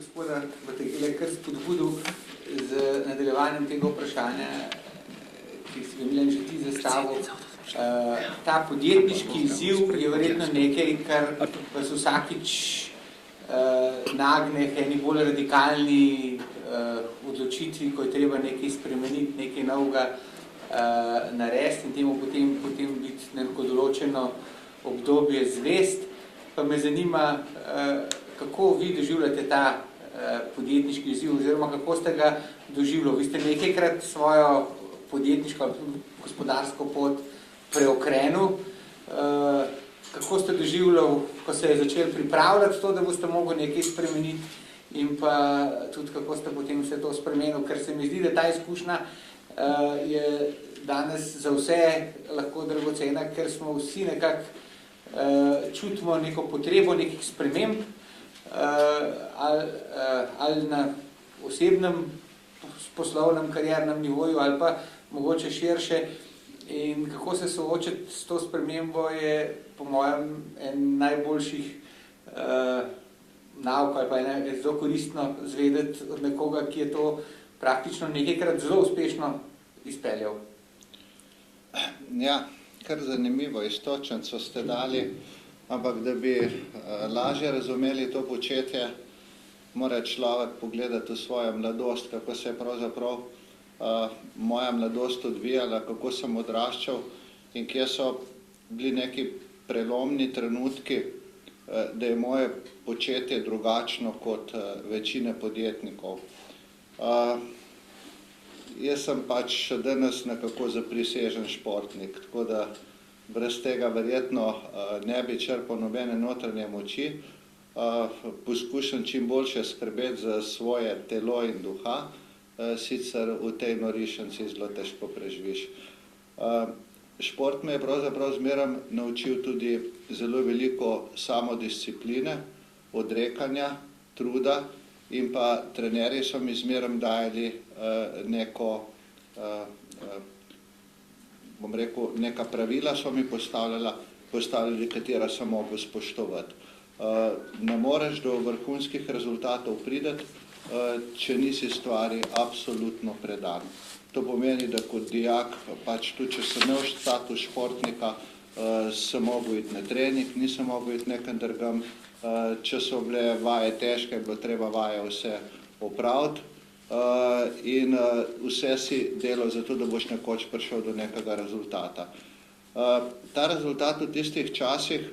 Gospoda Bategele kar spodbudil z nadaljevanjem tega vprašanja, ki si ga Milan že ti zastavil. Ta podjetniški izziv je verjetno nekaj, kar vas vsakič nagne k eni bolj radikalni odločitvi, ko je treba nekaj spremeniti, nekaj novega narediti in temu potem biti neko določeno obdobje zvest. Pa me zanima, kako vi doživljate ta podjetniški izziv, oziroma kako ste ga doživljali. Vi ste nekajkrat svojo podjetniško ali gospodarsko pot preokrenil. Kako ste doživljali, ko se je začeli pripravljati to, da boste mogli nekaj spremeniti, in pa tudi kako ste potem vse to spremenili, ker se mi zdi, da ta izkušnja je danes za vse lahko dragocena, ker smo vsi nekako čutimo neko potrebo nekih sprememb, ali na osebnem, poslovnem, kariernem nivoju, ali pa mogoče širše. In kako se soočiti s to spremembo je, po mojem, en najboljših nauk, ali pa je zelo koristno zvedeti od nekoga, ki je to praktično nekajkrat zelo uspešno izpeljal. Ja, kar zanimivo, istočnico ste dali, ampak da bi lažje razumeli to početje, mora človek pogledati v svojo mladost, kako se je pravzaprav moja mladost odvijala, kako sem odraščal in kje so bili neki prelomni trenutki, da je moje početje drugačno kot večine podjetnikov. Jaz sem pač še danes nekako zaprisežen športnik, tako da brez tega verjetno ne bi črpal nobene notranje moči. Poskušam čim boljše skrbeti za svoje telo in duha, sicer v tej norišnici zelo težko preživiš. Šport me je pravzaprav zmeraj naučil tudi zelo veliko samodiscipline, odrekanja, truda, in pa trenerji so mi zmeraj dajali neka pravila so mi postavljali, katera sem mogel spoštovati. Ne moreš do vrhunskih rezultatov priti, če nisi stvari absolutno predan. To pomeni, da kot dijak, pač tudi če sem imel status športnika, sem mogel iti na trening, nisem mogel iti nekam drugam. Če so bile vaje težke, je bilo treba vaje vse opraviti in vse si delal zato, da boš nekoč prišel do nekega rezultata. Ta rezultat v tistih časih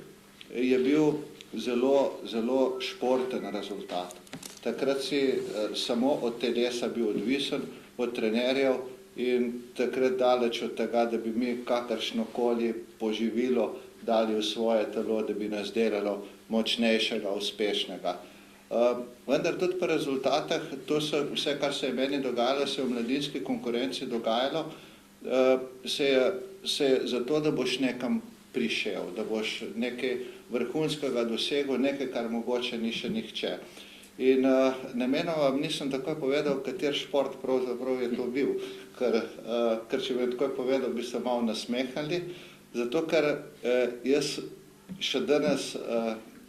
je bil zelo, zelo športen rezultat. Takrat si samo od telesa bil odvisen, od trenerjev, in takrat daleč od tega, da bi mi kakršnokoli poživilo dali v svoje telo, da bi nas delalo močnejšega, uspešnega. Vendar tudi po rezultatih, to so vse, kar se je meni dogajalo, se je v mladinski konkurenci dogajalo, se je zato, da boš nekam prišel, da boš nekaj vrhunskega dosegel, nekaj, kar mogoče ni še nihče. In namenoma vam nisem takoj povedal, kater šport pravzaprav je to bil, ker če bi takoj povedal, bi se malo nasmehali, zato ker jaz še danes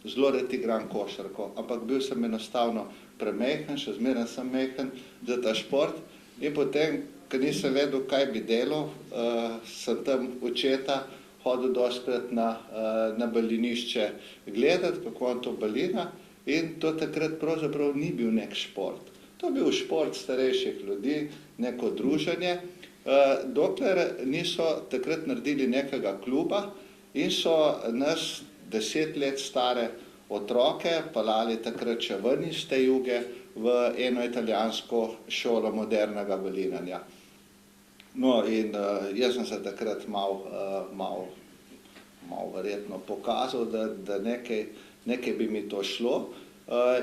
zelo rad igram košarko, ampak bil sem enostavno premehen, še zmeraj sem mehen za ta šport, in potem, ko nisem vedel, kaj bi delal, sem tam očeta hodil dostikrat na balinišče gledati, kako on to balina, in to takrat pravzaprav ni bil nek šport. To je bil šport starejših ljudi, neko druženje, dokler niso takrat naredili nekega kluba in so nas 10 let stare otroke pelali takrat še ven iz te juge v eno italijansko šolo modernega balinanja. No, in jaz sem se takrat malo verjetno pokazal, da nekaj bi mi to šlo,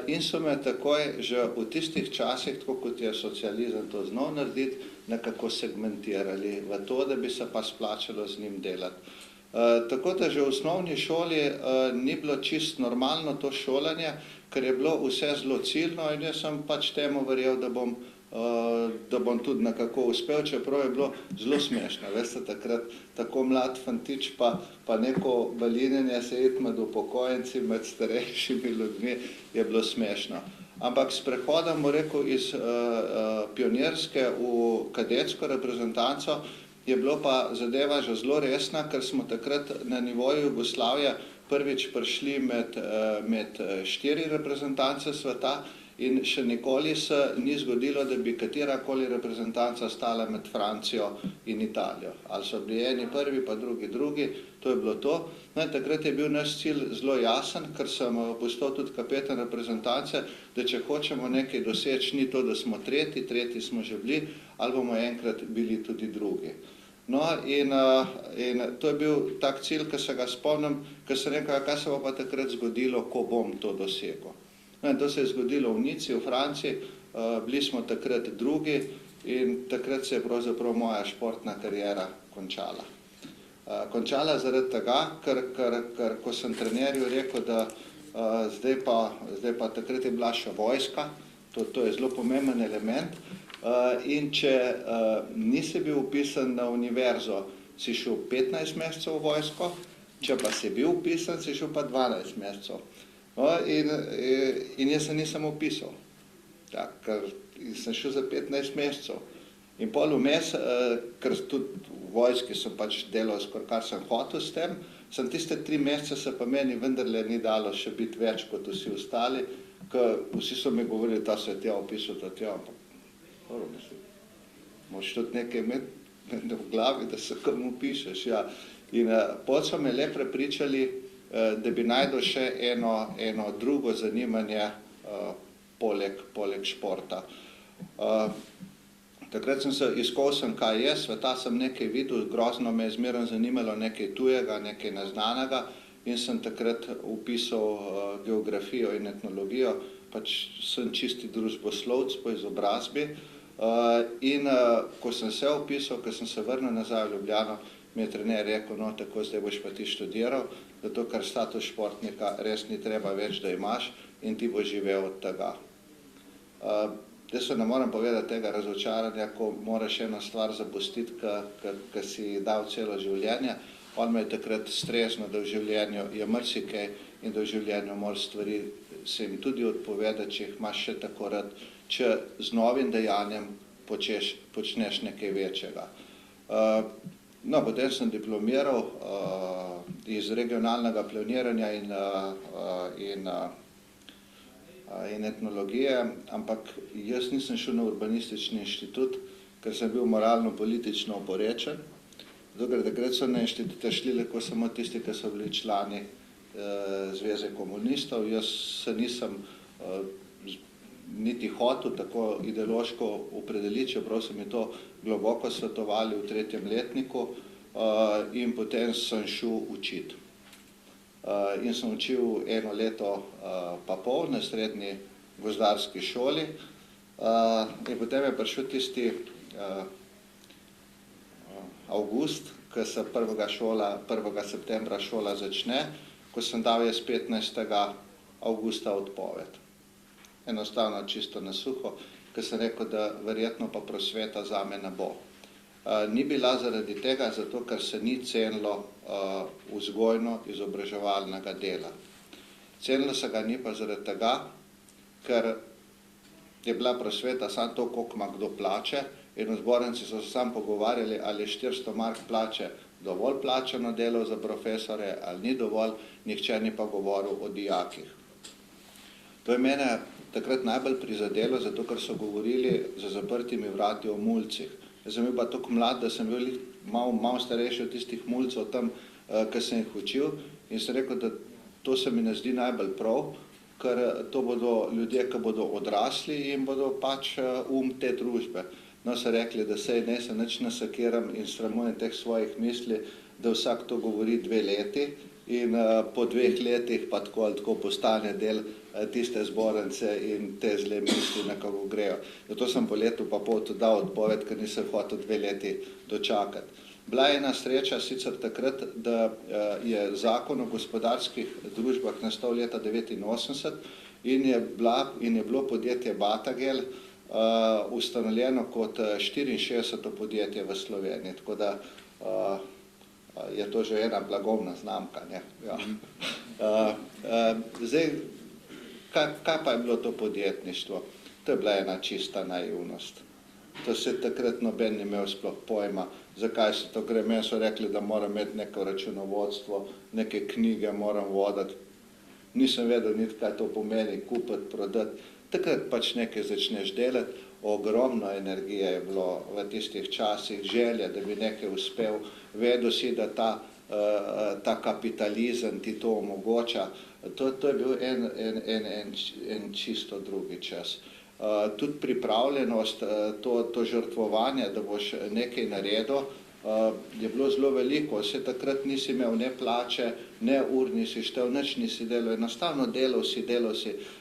in so me takoj že v tistih časih, tako kot je socializem to znal narediti, nekako segmentirali v to, da bi se pa splačalo z njim delati. Tako da že v osnovni šoli ni bilo čisto normalno to šolanje, ker je bilo vse zelo ciljno, in jaz sem pač temu verjel, da bom tudi nekako uspel, čeprav je bilo zelo smešno. Veste, takrat tako mlad fantič pa neko balinjenje se iti med upokojenci, med starejšimi ljudmi, je bilo smešno. ampak s prehodom, rekel, iz pionirske v kadetsko reprezentanco je bilo pa zadeva že zelo resna, ker smo takrat na nivoju Jugoslavije prvič prišli med 4 reprezentance sveta in še nikoli se ni zgodilo, da bi katerakoli reprezentanca stala med Francijo in Italijo. Ali so bili eni prvi, pa drugi, to je bilo to. No, in takrat je bil naš cilj zelo jasen, ker sem postal tudi kapetan reprezentance, da če hočemo nekaj doseči, ni to, da smo tretji smo že bili, ali bomo enkrat bili tudi drugi. No, in to je bil tak cilj, ki se ga spomnim, ker sem rekel, kaj se bo pa takrat zgodilo, ko bom to dosegel. No, in to se je zgodilo v Nici, v Franciji, bili smo takrat drugi in takrat se je pravzaprav moja športna kariera končala. Končala zaradi tega, ker ko sem trenerju rekel, da zdaj pa takrat je bila še vojska, to je zelo pomemben element, in če nisi bil upisan na univerzo, si šel 15 mesecev v vojsko, če pa si bil upisan, si šel pa 12 mesecev. In jaz se nisem upisal, ker sem šel za 15 mesecev. In pol vmes, ker tudi v vojski sem pač delal skoraj kar sem hotel s tem, sem tiste 3 mesece se pa meni vendarle ni dalo še biti več kot vsi ostali, ker vsi so mi govorili, ta se je tja upisal, ampak moraš tudi nekaj imeti v glavi, da se kam upišeš. Ja. In pol so me le prepričali, da bi najdel še eno drugo zanimanje poleg športa. Takrat sem se iskal, kaj je, sveta sem nekaj videl, grozno me je zmeraj zanimalo nekaj tujega, nekaj neznanega in sem takrat upisal geografijo in etnologijo, pač sem čisti družboslovec po izobrazbi. In ko sem se upisal, ko sem se vrnil nazaj v Ljubljano, mi je trener rekel, no tako zdaj boš pa ti študiral, zato ker status športnika res ni treba več, da imaš in ti bo živel od tega. Jaz se ne moram povedati tega razočaranja, ko moraš eno stvar zapustiti, ki si dal celo življenje. On me je takrat streznil, da v življenju je marsikaj in da v življenju moraš stvari se jim tudi odpovedati, če jih imaš še tako rad, če z novim dejanjem počneš nekaj večjega. No, potem sem diplomiral iz regionalnega planiranja in etnologije, ampak jaz nisem šel na urbanistični inštitut, ker sem bil moralno-politično oporečen. Dokler takrat so na inštitute šli lahko samo tisti, ki so bili člani Zveze komunistov. Jaz se nisem niti hotel tako ideološko opredeliti, čeprav so mi to globoko svetovali v 3. letniku in potem sem šel učiti. In sem učil 1 leto pa pol na srednji gozdarski šoli in potem je prišel tisti avgust, ko se 1. septembra šola začne, ko sem dal jaz 15. avgusta odpoved. Enostavno čisto na suho, ker sem rekel, da verjetno pa prosveta zame ne bo. Ni bila zaradi tega, zato ker se ni cenilo vzgojno-izobraževalnega dela. Cenilo se ga ni pa zaradi tega, ker je bila prosveta samo to, koliko ima kdo plače, in v zbornici so se sam pogovarjali, ali je 400 mark plače dovolj plačano delo za profesore, ali ni dovolj, nihče ni pa govoril o dijakih. To je mene takrat najbolj prizadelo, zato ker so govorili za zaprtimi vrati o mulcih. Jaz sem bil pa tako mlad, da sem bil malo starejši od tistih mulcev tam, ki sem jih učil, in sem rekel, da to se mi ne zdi najbolj prav, ker to bodo ljudje, ki bodo odrasli in bodo pač te družbe. No, so rekli, da sej ne se nič nasakiram in sramujem teh svojih misli, da vsak to govori 2 leti in po 2 letih pa tako ali tako postane del tiste zbornice in te zle misli nekako grejo. Zato sem po letu pa pol tudi dal odpoved, ker nisem hotel 2 leti dočakati. Bila je ena sreča sicer takrat, da je zakon o gospodarskih družbah nastal leta 1989 in je bilo podjetje Batagel ustanovljeno kot 64. podjetje v Sloveniji, tako da je to že ena blagovna znamka. Ne? Ja. Zdaj, kaj pa je bilo to podjetništvo? To je bila ena čista naivnost. To se takrat noben ni imel sploh pojma, zakaj se to gre. Meni so rekli, da moram imeti neko računovodstvo, neke knjige moram voditi. Nisem vedel niti, kaj to pomeni, kupiti, prodati. Takrat pač nekaj začneš delati, ogromno energije je bilo v tistih časih, želja, da bi nekaj uspel, vedel si, da ta kapitalizem ti to omogoča. To je bil en čisto drugi čas. Tudi pripravljenost, to žrtvovanje, da boš nekaj naredil, je bilo zelo veliko. Vse takrat nisi imel ne plače, ne ur nisi štel, nič nisi delal, enostavno delal si.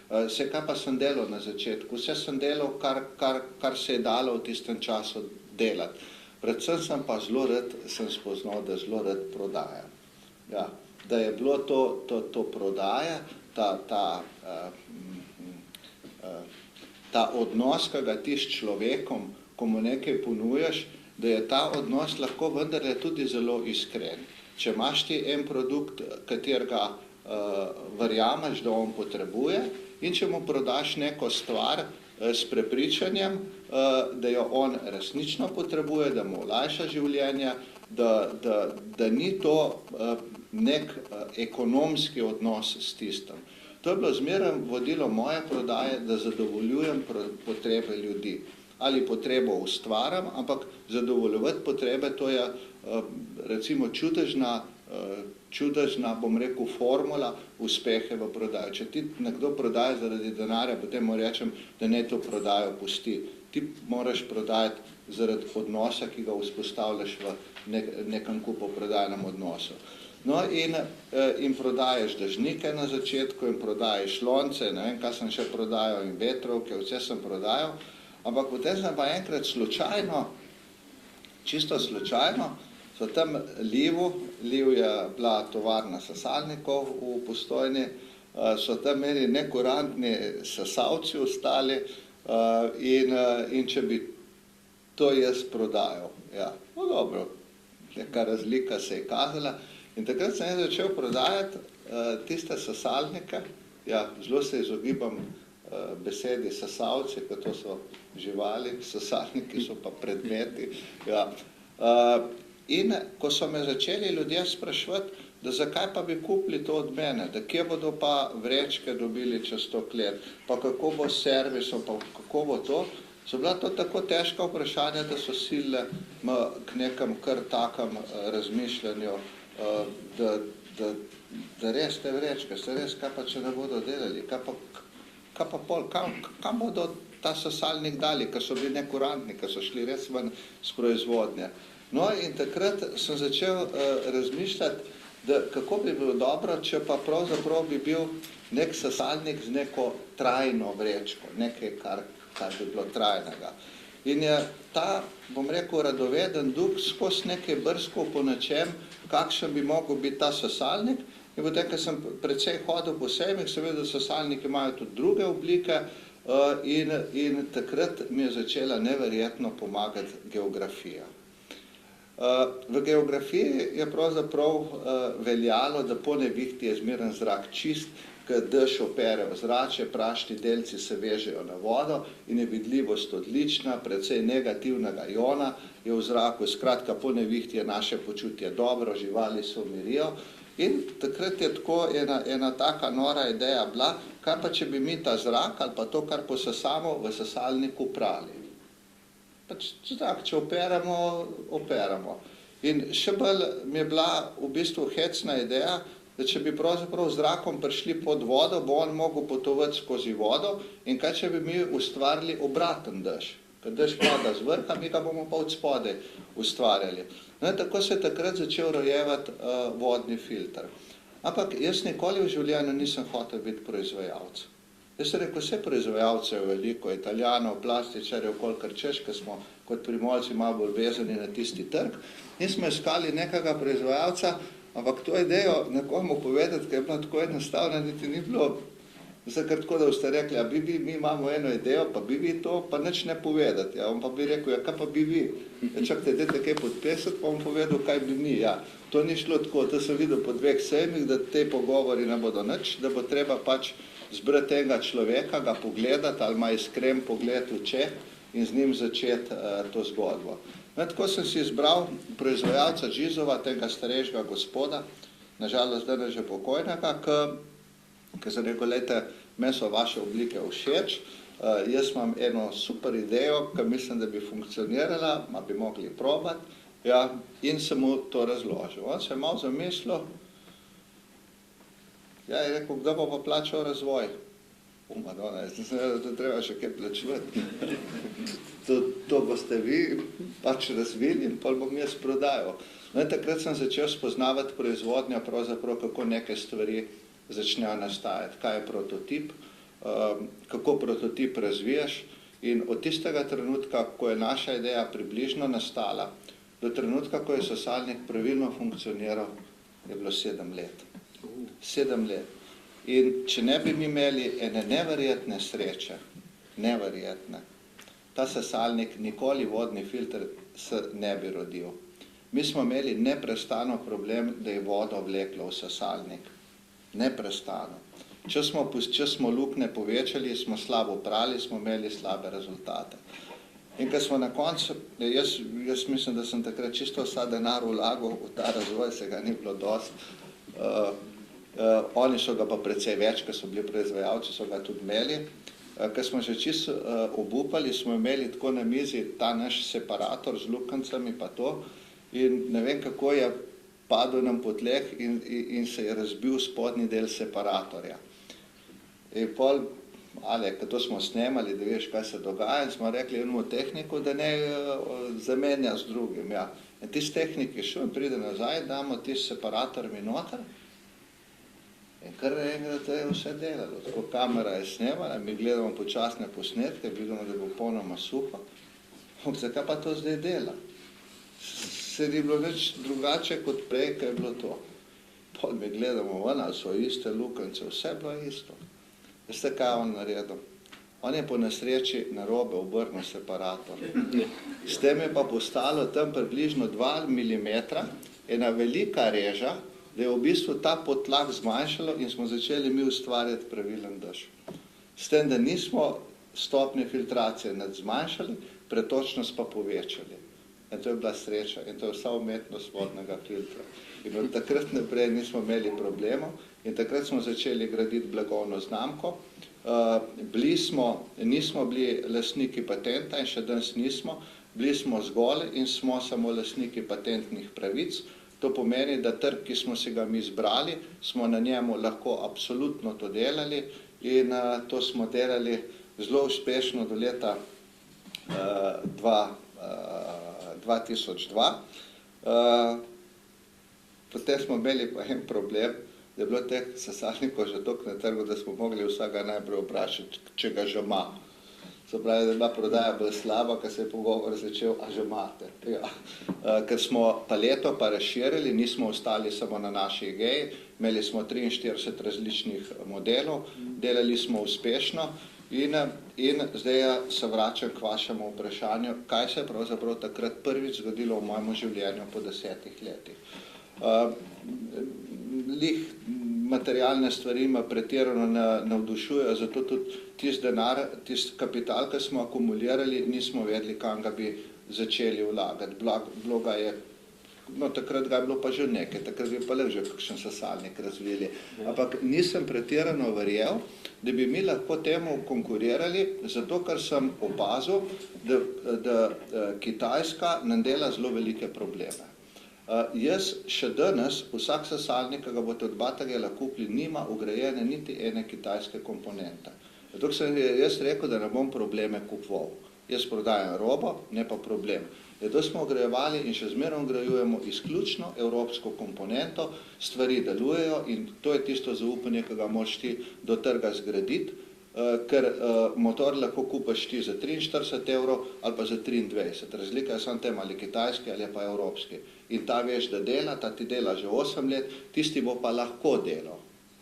Vse kaj pa sem delal na začetku? Vse sem delal, kar se je dalo v tistem času delati. Predvsem sem pa zelo rad, sem spoznal, da zelo rad prodajam. Ja, da je bilo to prodaja, ta odnos, ki ga ti s človekom, ko mu nekaj ponujaš, da je ta odnos lahko vendarle tudi zelo iskren. Če imaš ti en produkt, katerega verjameš, da on potrebuje, in če mu prodaš neko stvar s prepričanjem, da jo on resnično potrebuje, da mu olajša življenje, da ni to nek ekonomski odnos s tistim. To je bilo zmeraj vodilo moje prodaje, da zadovoljujem potrebe ljudi. Ali potrebo ustvaram, ampak zadovoljevati potrebe, to je recimo čudežna, bom rekel, formula uspehe v prodaji. Če ti nekdo prodaja zaradi denarja, potem mu rečem, da ne to prodajo pusti. Ti moraš prodajati zaradi odnosa, ki ga vzpostavljaš v nekem kupoprodajnem odnosu. No in prodajaš dežnike na začetku in prodajaš lonce, ne vem, kaj sem še prodajal, in vetrovke, vse sem prodajal, ampak potem sem pa enkrat slučajno, čisto slučajno, so tam Liv je bila tovarna sesalnikov v Postojni, so tam meni nekurantni sesalci ostali in če bi to jaz prodajal. Ja, no dobro, neka razlika se je kazala. In takrat sem začel prodajati tiste sesalnike, ja, zelo se izogibam besedi sesalci, ker to so živali, sesalniki so pa predmeti. Ja. In ko so me začeli ljudje spraševati, da zakaj pa bi kupili to od mene, da kje bodo pa vrečke dobili čez to klet, pa kako bo s servisom, pa kako bo to, so bila to tako težka vprašanja, da so silile k nekem kar takem razmišljanju, da res te vrečke, res, kaj pa če ne bodo delali, kaj pa pol, kam bodo ta sesalnik dali, ker so bili nekurantni, ker so šli res ven z proizvodnje. No in takrat sem začel razmišljati, da kako bi bilo dobro, če pa pravzaprav bi bil nek sesalnik z neko trajno vrečko, nekaj, kar bi bilo trajnega. In je ta, bom rekel, radoveden duh skozi nekaj brskal po nečem, kakšen bi mogel biti ta sesalnik. In potem, ker sem precej hodil po sejmih, sem vedel, da sesalniki imajo tudi druge oblike in takrat mi je začela neverjetno pomagati geografija. V geografiji je pravzaprav veljalo, da po nevihti je zmeren zrak čist, ker dež opere v zrače, prašni delci se vežejo na vodo in je vidljivost odlična, precej negativnega iona je v zraku, skratka po nevihti je naše počutje dobro, živali se umirijo. In takrat je tako ena taka nora ideja bila, kaj pa če bi mi ta zrak ali pa to, kar posesamo, v sesalniku prali. Pač zrak, če operamo. In še bolj mi je bila v bistvu hecna ideja, da če bi pravzaprav zrakom prišli pod vodo, bo on mogel potovati skozi vodo in kaj če bi mi ustvarili obraten dež. Ker dež pada z vrha, mi ga bomo pa od spodaj ustvarjali. No in tako se je takrat začel rojevati vodni filter. Ampak jaz nikoli v življenju nisem hotel biti proizvajalec. Jaz sem rekel, vse proizvajalcev je veliko, Italijanov, plastičarjev, kolikor češ, ker smo kot Primorci malo bolj vezani na tisti trg. In smo iskali nekega proizvajalca, ampak to idejo nekomu povedati, ker je bilo tako enostavno, niti ni bilo. Ker tako, da boste rekli, mi imamo eno idejo, pa bi vi to, pa nič ne povedati. Ja, on pa bi rekel, ja, kaj pa bi vi? Ja, čakajte, dajte kaj podpisati, pa bom povedal, kaj bi mi. Ja, to ni šlo tako, to sem videl po 2 sejmih, da te pogovori ne bodo nič, da bo treba pač zbrati enega človeka, ga pogledati, ali ima iskren pogled v očeh in z njim začeti to zgodbo. Tako sem si izbral proizvajalca Džizova, tega starejšega gospoda, nažalost danes že pokojnega, ki sem rekel, lejte, meni so vaše oblike všeč, jaz imam eno super idejo, ki mislim, da bi funkcionirala, ma bi mogli probati, ja, in sem mu to razložil. On se je malo zamislil, ja, je rekel, kdo bo pa plačal razvoj? Madonna, jaz nisem vedel, da treba še kaj plačevati. To boste vi pač razvili in pol bom jaz prodajal. No, in takrat sem začel spoznavati proizvodnjo, pravzaprav kako neke stvari začnejo nastajati. Kaj je prototip, kako prototip razvijaš in od tistega trenutka, ko je naša ideja približno nastala, do trenutka, ko je sesalnik pravilno funkcioniral, je bilo 7 let. 7 let. In če ne bi mi imeli ene neverjetne sreče, neverjetne, ta sesalnik nikoli vodni filter se ne bi rodil. Mi smo imeli neprestano problem, da je vodo vleklo v sesalnik. Neprestano. Če smo luknje povečali, smo slabo prali, smo imeli slabe rezultate. In ko smo na koncu, jaz mislim, da sem takrat čisto vsa denar vlagal v ta razvoj, se ga ni bilo dosti. Oni so ga pa precej več, ko so bili proizvajalci, so ga tudi imeli. Ko smo že čisto obupali, smo imeli tako na mizi ta naš separator z lukencami pa to in ne vem, kako je padel nam po tleh in se je razbil spodnji del separatorja. In pol, ko to smo snemali, da veš, kaj se dogaja, in smo rekli enemu tehniku, da ne zamenja z drugim. Ja. In tisti tehnik je šel in pride nazaj, damo tisti separator mi noter, in kar enkrat je vse delalo. Tako kamera je snemala, mi gledamo počasne posnetke, vidimo, da bo popolnoma suho. Zakaj pa to zdaj dela? Se ni bilo nič drugače kot prej, kaj je bilo to. Pol mi gledamo ven, ali so iste lukence, vse bilo isto. Veste, kaj on naredil? On je po nesreči narobe obrnil separator. S tem je pa postalo tam približno 2 mm, ena velika reža, da je v bistvu ta podtlak zmanjšalo in smo začeli mi ustvarjati pravilen dež. S tem, da nismo stopnje filtracije nad zmanjšali, pretočnost pa povečali. In to je bila sreča in to je vsa umetnost vodnega filtra. In od takrat naprej nismo imeli problemov in takrat smo začeli graditi blagovno znamko. Nismo bili lastniki patenta in še danes nismo, bili smo zgolj in smo samo lastniki patentnih pravic. To pomeni, da trg, ki smo si ga mi izbrali, smo na njemu lahko absolutno to delali in to smo delali zelo uspešno do leta 2002. Potem smo imeli pa en problem, da je bilo teh sesalnikov že toliko na trgu, da smo mogli vsega najprej vprašati, če ga že ima. Se pravi, da je bila prodaja bolj slaba, ker se je pogovor začel, a že imate. Ja. Ker smo paleto pa razširili, nismo ostali samo na naši ideji, imeli smo 43 različnih modelov, delali smo uspešno in zdaj se vračam k vašemu vprašanju, kaj se je pravzaprav takrat prvič zgodilo v mojem življenju po 10 letih. Materialne stvari me pretirano navdušujejo, zato tudi tisti denar, tisti kapital, ki smo akumulirali, nismo vedeli, kam ga bi začeli vlagati. Bilo ga je, no takrat ga je bilo pa že nekaj, takrat bi pa le že kakšen sesalnik razvili. Ampak nisem pretirano verjel, da bi mi lahko temu konkurirali, zato ker sem opazil, da Kitajska nam dela zelo velike probleme. Jaz še danes, vsak sesalnik, ki ga boste od Batagela kupili, nima ugrajene niti ene kitajske komponente. Zato sem jaz rekel, da ne bom probleme kupoval. Jaz prodajam robo, ne pa problem. Zato smo ugrajevali in še zmeraj ugrajujemo izključno evropsko komponento, stvari delujejo in to je tisto zaupanje, ki ga moraš ti do trga zgraditi, ker motor lahko kupaš ti za 43 € ali pa za 23. Razlika je samo tem, ali kitajski ali pa evropski. In ta veš, da dela, ta ti dela že 8 let, tisti bo pa lahko delal.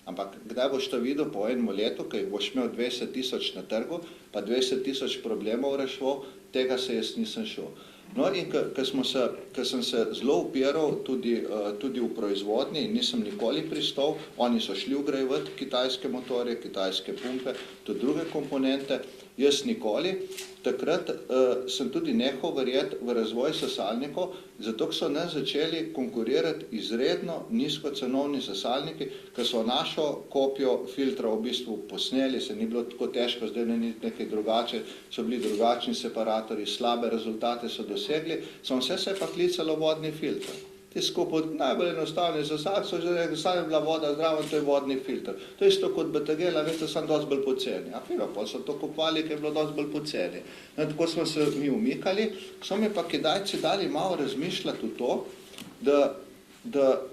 Ampak kdaj boš to videl po enem letu, ko boš imel 20 000 na trgu, pa 20 000 problemov rešil, tega se jaz nisem šel. No in ko sem se zelo upiral tudi v proizvodnji in nisem nikoli pristal, oni so šli vgrajevati kitajske motorje, kitajske pumpe, tudi druge komponente, jaz nikoli. Takrat sem tudi nehal verjeti v razvoj sesalnikov, zato so nas začeli konkurirati izredno nizkocenovni sesalniki, ki so našo kopijo filtra v bistvu posneli, se ni bilo tako težko, zdaj ne nekaj drugače, so bili drugačni separatorji, slabe rezultate so dosegli, samo vse se je pa klicalo vodni filter. Ti skupaj najbolj enostavni sesalnik so že rekli, saj je bila voda zdrava, to je vodni filter. To je isto kot bategela, veste, sem dosti bolj poceni. A fino, pa so to kupovali, ker je bilo dosti bolj poceni. No, tako smo se mi umikali, so mi pa Kitajci dali malo razmišljati v to, da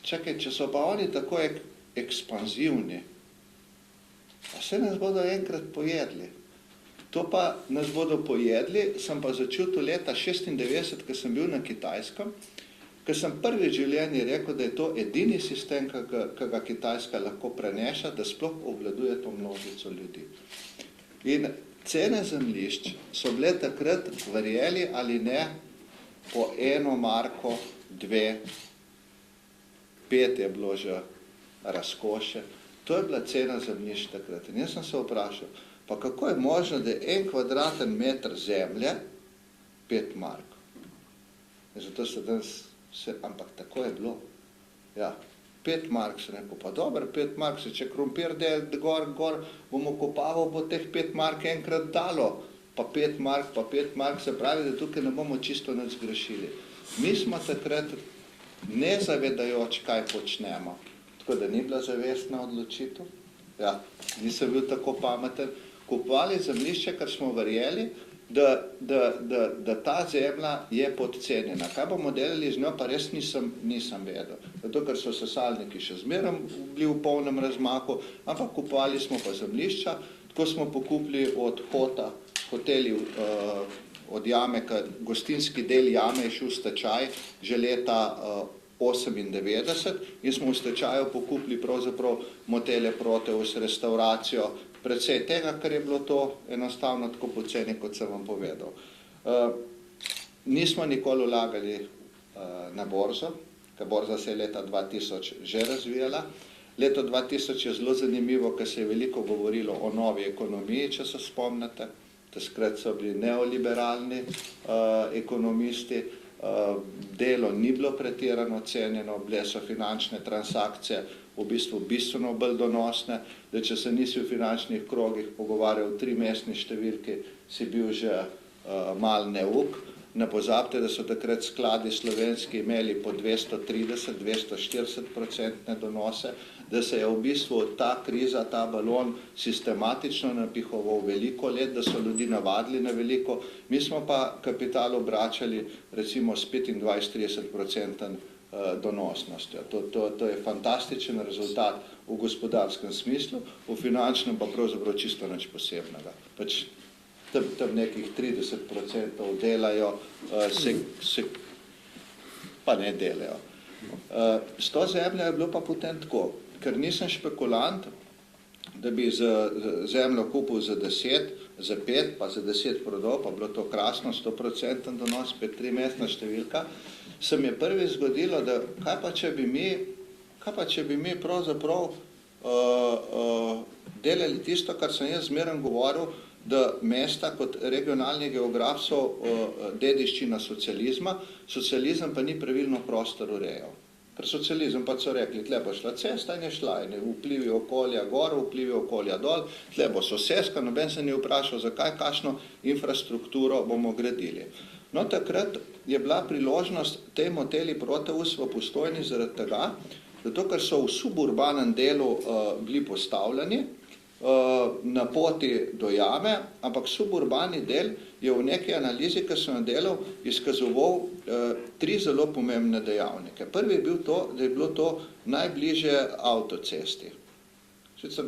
čakaj, če so pa oni tako ekspanzivni, pa se nas bodo enkrat pojedli. To pa nas bodo pojedli, sem pa začutil leta 1996, ko sem bil na Kitajskem, ko sem prvi življenji rekel, da je to edini sistem, ki ga Kitajska lahko preneša, da sploh obvladuje to množico ljudi. In cene zemljišč so bile takrat, verjeli ali ne, po 1 marko, 2, 5 je bilo že razkošje. To je bila cena zemljišč takrat. In jaz sem se vprašal, pa kako je možno, da je 1 kvadraten meter zemlje 5 mark? In zato se danes, ampak tako je bilo. Ja, 5 mark se rekel, pa dobro, 5 mark se, če krompir gor bomo kopaval, bo teh 5 mark enkrat dalo, pa 5 mark, se pravi, da tukaj ne bomo čisto nič zgrešili. Mi smo takrat nezavedajoč, kaj počnemo, tako da ni bila zavestna odločitev. Ja, nisem bil tako pameten. Kupovali zemljišče, ker smo verjeli, da ta zemlja je podcenjena. Kaj bomo delali z njo, pa res nisem vedel. Zato, ker so sesalniki še zmeraj bili v polnem razmahu, ampak kupovali smo pa zemljišča, tako smo pokupili od hoteli od jame, gostinski del jame je šel v stečaj že leta 1998 in smo v stečaju pokupili pravzaprav motele Proteus, restauracijo, predvsej tega, ker je bilo to enostavno tako poceni, kot sem vam povedal. Nismo nikoli vlagali na borzo, ker borza se je leta 2000 že razvijala. Leto 2000 je zelo zanimivo, ker se je veliko govorilo o novi ekonomiji, če se spomnite. Takrat so bili neoliberalni ekonomisti, delo ni bilo pretirano cenjeno, bile so finančne transakcije v bistvu bistveno bolj donosne, da če se nisi v finančnih krogih pogovarjal v 3-mestni številki, si bil že mal neuk. Ne pozabite, da so takrat skladi slovenski imeli po 230-240% donose, da se je v bistvu ta kriza, ta balon sistematično napihoval veliko let, da so ljudi navadili na veliko. Mi smo pa kapital obračali recimo s 25-30% donosnostjo. To je fantastičen rezultat v gospodarskem smislu, v finančnem pa pravzaprav čisto nič posebnega. Tam nekih 30% delajo, pa ne delajo. S to zemljo je bilo pa potem tako, ker nisem špekulant, da bi zemljo kupil za 10, za 5, pa za 10 prodal, pa bilo to krasno, 100% donos, 3-mestna številka, se mi je prvi zgodilo, da kaj pa če bi mi pravzaprav delali tisto, kar sem jaz zmeraj govoril, da mesta kot regionalni geograf so dediščina socializma, socializem pa ni pravilno prostor urejal. Ker socializem pa so rekli, tle bo šla cesta in je šla, in vplivi okolja gor, vplivi okolja dol, tle bo soseska, noben se ni vprašal, zakaj, kakšno infrastrukturo bomo gradili. No, takrat je bila priložnost tej moteli Proteus v Postojni zaradi tega, zato ker so v suburbanem delu bili postavljeni, na poti do jame, ampak suburbani del je v neki analizi, ki sem jo delal, izkazoval 3 zelo pomembne dejavnike. Prvi je bil to, da je bilo to najbližje avtocesti. Sicer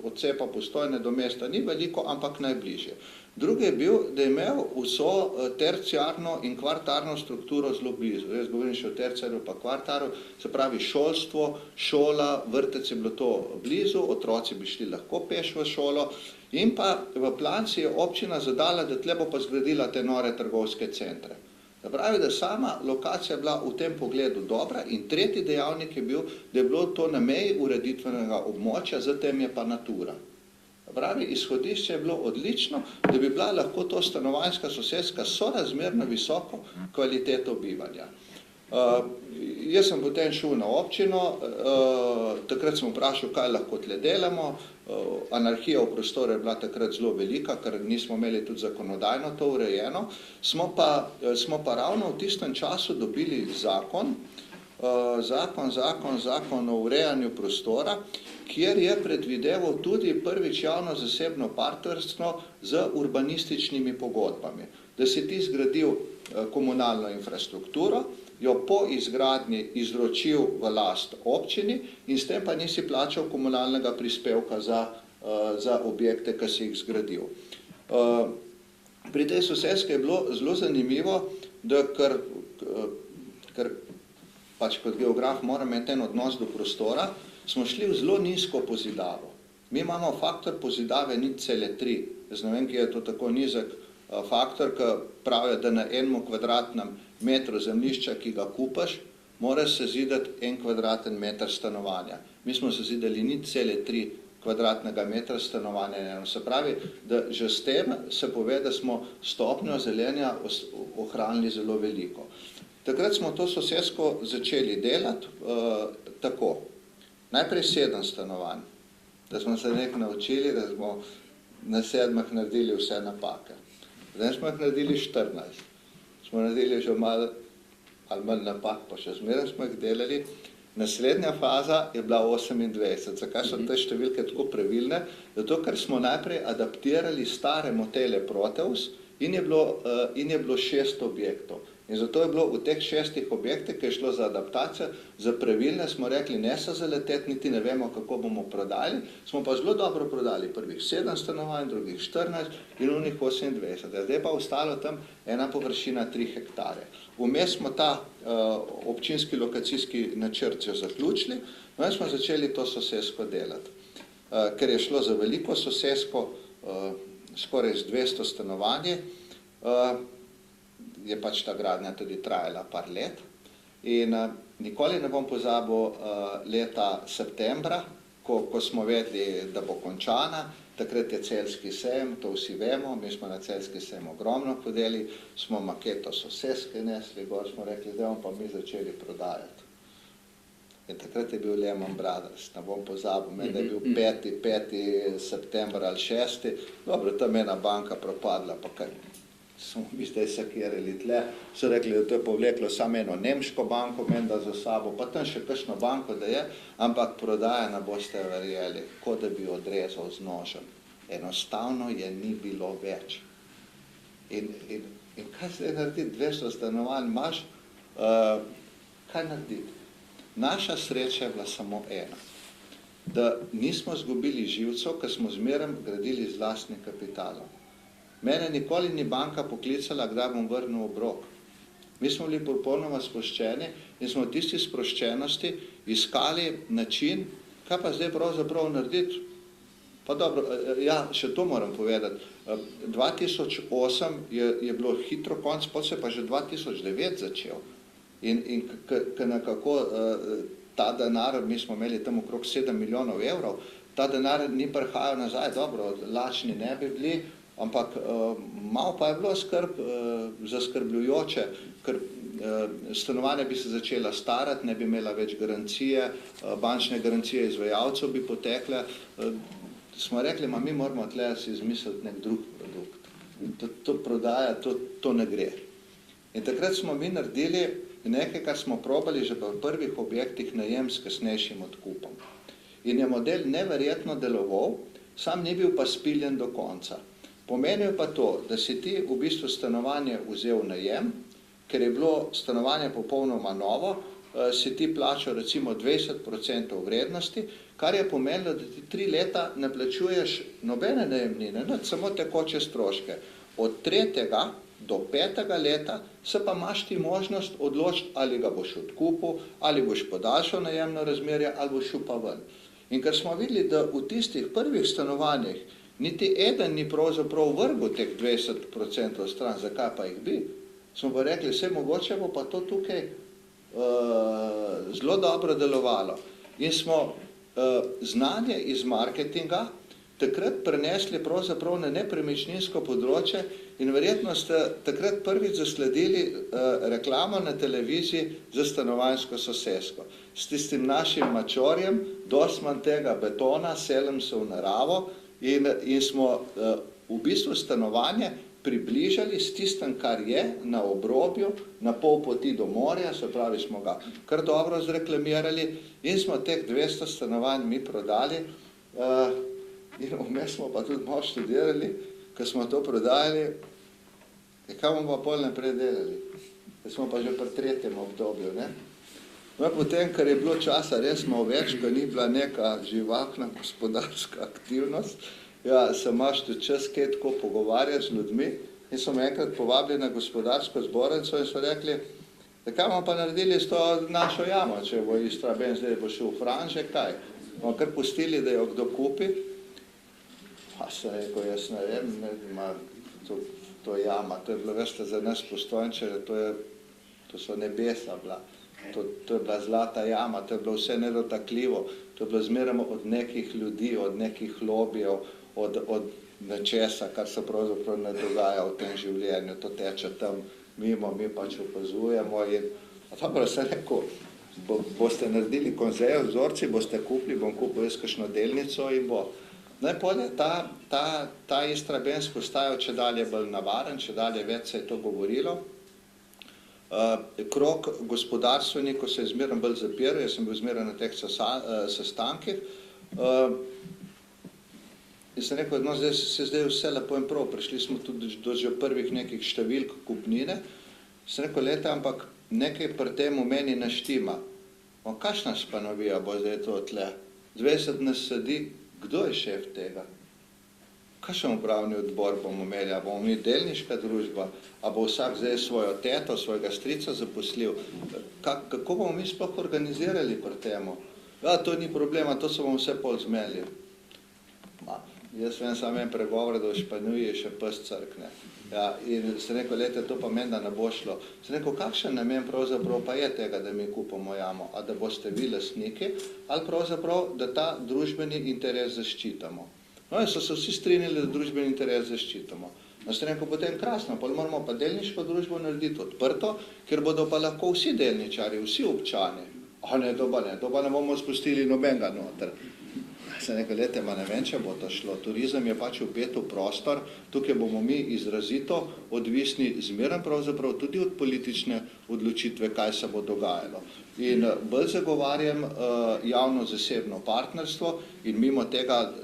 od cepa Postojne do mesta ni veliko, ampak najbližje. Drugi je bil, da je imel vso terciarno in kvartarno strukturo zelo blizu. Jaz govorim še o terciarju pa kvartaru, se pravi šolstvo, šola, vrtec je bilo to blizu, otroci bi šli lahko peš v šolo in pa v plan si je občina zadala, da tle bo pa zgradila te nore trgovske centre. Se pravi, da sama lokacija je bila v tem pogledu dobra in tretji dejavnik je bil, da je bilo to na meji ureditvenega območja, zatem je pa natura. Pravi, izhodišče je bilo odlično, da bi bila lahko to stanovanjska soseska sorazmerno visoko kvaliteto bivanja. Jaz sem potem šel na občino, takrat sem vprašal, kaj lahko tle delamo, anarhija v prostoru je bila takrat zelo velika, ker nismo imeli tudi zakonodajno to urejeno, smo pa ravno v tistem času dobili zakon o urejanju prostora, kjer je predvideval tudi prvič javno-zasebno partnerstvo z urbanističnimi pogodbami. Da si ti zgradil komunalno infrastrukturo, jo po izgradnji izročil v last občini in s tem pa nisi plačal komunalnega prispevka za objekte, ki si jih zgradil. Pri tej soseski je bilo zelo zanimivo, da ker pač kot geograf moram imeti en odnos do prostora, smo šli v zelo nizko pozidavo. Mi imamo faktor pozidave 0,3. Jaz ne vem, kje je to tako nizek faktor, ki pravijo, da na enem kvadratnem metru zemljišča, ki ga kupaš, moraš sezidati 1 kvadratni meter stanovanja. Mi smo sezidali 0,3 kvadratnega metra stanovanja. Se pravi, da že s tem se pove, da smo stopnjo zelenja ohranili zelo veliko. Takrat smo to sosesko začeli delati tako. Najprej 7 stanovanj, da smo se nekaj naučili, da smo na 7 naredili vse napake. Zdaj smo jih naredili 14. Smo naredili že malo ali manj napak, pa še zmeraj smo jih delali. Naslednja faza je bila 28. Zakaj so te številke tako pravilne? Zato, ker smo najprej adaptirali stare motele Proteus in je bilo 6 objektov. In zato je bilo v teh 6 objektih, ki je šlo za adaptacijo, za pravilne, smo rekli, ne so zaleteti, niti ne vemo, kako bomo prodali, smo pa zelo dobro prodali prvih 7 stanovanj, drugih 14 in unih 28. Zdaj pa ostalo tam ena površina 3 hektare. Vmes smo ta občinski lokacijski načrt zaključili, no in smo začeli to sosesko delati. Ker je šlo za veliko sosesko, skoraj z 200 stanovanji, je pač ta gradnja tudi trajala par let in nikoli ne bom pozabil leta septembra, ko smo vedeli, da bo končana, takrat je celjski sejem, to vsi vemo, mi smo na celjski sejem ogromno hodili, smo maketo soseske nesli gor, smo rekli, zdaj bomo pa mi začeli prodajati. In takrat je bil Lehman Brothers, ne bom pozabil, da je bil 5. september ali 6. Dobro, tam ena banka propadla, pa kaj smo mi zdaj sakirali tle, so rekli, da to je povleklo samo eno nemško banko, menda za sabo, pa tam še kakšno banko, da je, ampak prodaja ne boste verjeli, kot da bi odrezal z nožem. Enostavno je ni bilo več. In kaj zdaj narediti? 200 stanovanj imaš, kaj narediti? Naša sreča je bila samo ena, da nismo zgubili živcev, ker smo zmeraj gradili z lastnim kapitalom. Mene nikoli ni banka poklicala, kdaj bom vrnil obrok. Mi smo bili popolnoma sproščeni in smo v tisti sproščenosti iskali način, kaj pa zdaj pravzaprav narediti. Pa dobro, ja, še to moram povedati. 2008 je bilo hitro konc, potem se pa že 2009 začel. In nekako ta denar, mi smo imeli tam okrog 7 milijonov evrov, ta denar ni prihajal nazaj, dobro, lačni ne bi bili, ampak malo pa je bilo zaskrbljujoče, ker stanovanja bi se začela starati, ne bi imela več garancije, bančne garancije izvajalcev bi potekle. Smo rekli, mi moramo tle si izmisliti nek drug produkt. To prodaja, to ne gre. In takrat smo mi naredili nekaj, kar smo probali že v prvih objektih najem s kasnejšim odkupom. In je model neverjetno deloval, sam ni bil pa spiljen do konca. Pomenil pa to, da si ti v bistvu stanovanje vzel najem, ker je bilo stanovanje popolnoma novo, si ti plačal recimo 20% vrednosti, kar je pomenilo, da ti 3 leta ne plačuješ nobene najemnine, samo tekoče stroške. Od 3. do 5. leta se pa imaš ti možnost odločiti, ali ga boš odkupil, ali boš podaljšal najemno razmerje, ali boš šel pa ven. In ker smo videli, da v tistih prvih stanovanjih niti eden ni pravzaprav vrgel teh 20% stran, zakaj pa jih bi, smo pa rekli, vse mogoče bo pa to tukaj zelo dobro delovalo. In smo znanje iz marketinga takrat prenesli pravzaprav na nepremičninsko področje in verjetno ste takrat prvič zasledili reklamo na televiziji za stanovanjsko sosesko. S tistim našim mačorjem, dosti manj tega betona, selem se v naravo in smo v bistvu stanovanje približali s tistem, kar je na obrobju, na pol poti do morja, se pravi, smo ga kar dobro zreklamirali in smo teh 200 stanovanj mi prodali in vmes smo pa tudi malo študirali, ko smo to prodajali, kaj bomo pa pol naprej delali? Smo pa že pri 3. obdobju, ne? No, potem, ker je bilo časa res malo več, ko ni bila neka živahna gospodarska aktivnost, ja, se imaš tudi čas kaj tako pogovarjati z ljudmi in so me enkrat povabili na gospodarsko zbornico in so rekli, da kaj bomo pa naredili s to našo jamo, če bo Istrabenz, zdaj bo šel v Franže, kaj? Bomo kar pustili, da jo kdo kupi? Pa sem rekel, jaz ne vem, to jama, to je bilo, veste, za nas Postojnčane, to so nebesa bila. To je bila zlata jama, to je bilo vse nedotakljivo, to je bilo zmerno od nekih ljudi, od nekih lobijev, od nečesa, kar se pravzaprav ne dogaja v tem življenju, to teče tam mimo, mi pač opazujemo in dobro sem rekel, boste naredili konzejo, vzorci, boste kupili, bom kupil jaz kakšno delnico in bo. Najpolje ta Istrabenz postajal če dalje bolj navaren, če dalje več se je to govorilo. Krog gospodarstvenikov se je zmerno bolj zapiral, jaz sem bil zmerno na teh sestankih. In sem rekel, no, zdaj vse lepo in prav, prišli smo tudi do že prvih nekih številk kupnine. Sem rekel, leta, ampak nekaj pri tem v meni naštima. Kakšna spanovija bo zdaj to tle? 20 nas sedi, kdo je šef tega? Kakšen upravni odbor bomo imeli? A bomo mi delniška družba? A bo vsak zdaj svojo teto, svojega strica zaposlil? Kako bomo mi sploh organizirali pri temu? Ja, to ni problema, to se bomo vse pol zmeli. Jaz vem samo en pregovor, da v Španiji še pes crkne. Ja, in sem rekel, lete, to pa meni, da ne bo šlo. Sem rekel, kakšen namen pravzaprav pa je tega, da mi kupimo jamo? A da boste vi lastniki? Ali pravzaprav, da ta družbeni interes zaščitamo? No, in so se vsi strinjali, da družbeni interes zaščitamo. No, sem rekel, potem krasno, pa moramo pa delniško družbo narediti odprto, ker bodo pa lahko vsi delničari, vsi občani. Ne bomo spustili nobenega noter. Sem rekel, lete, ne vem, če bo to šlo. Turizem je pač vpet v prostor, tukaj bomo mi izrazito odvisni zmerno pravzaprav tudi od politične odločitve, kaj se bo dogajalo. In bolj zagovarjam javno-zasebno partnerstvo in mimo tega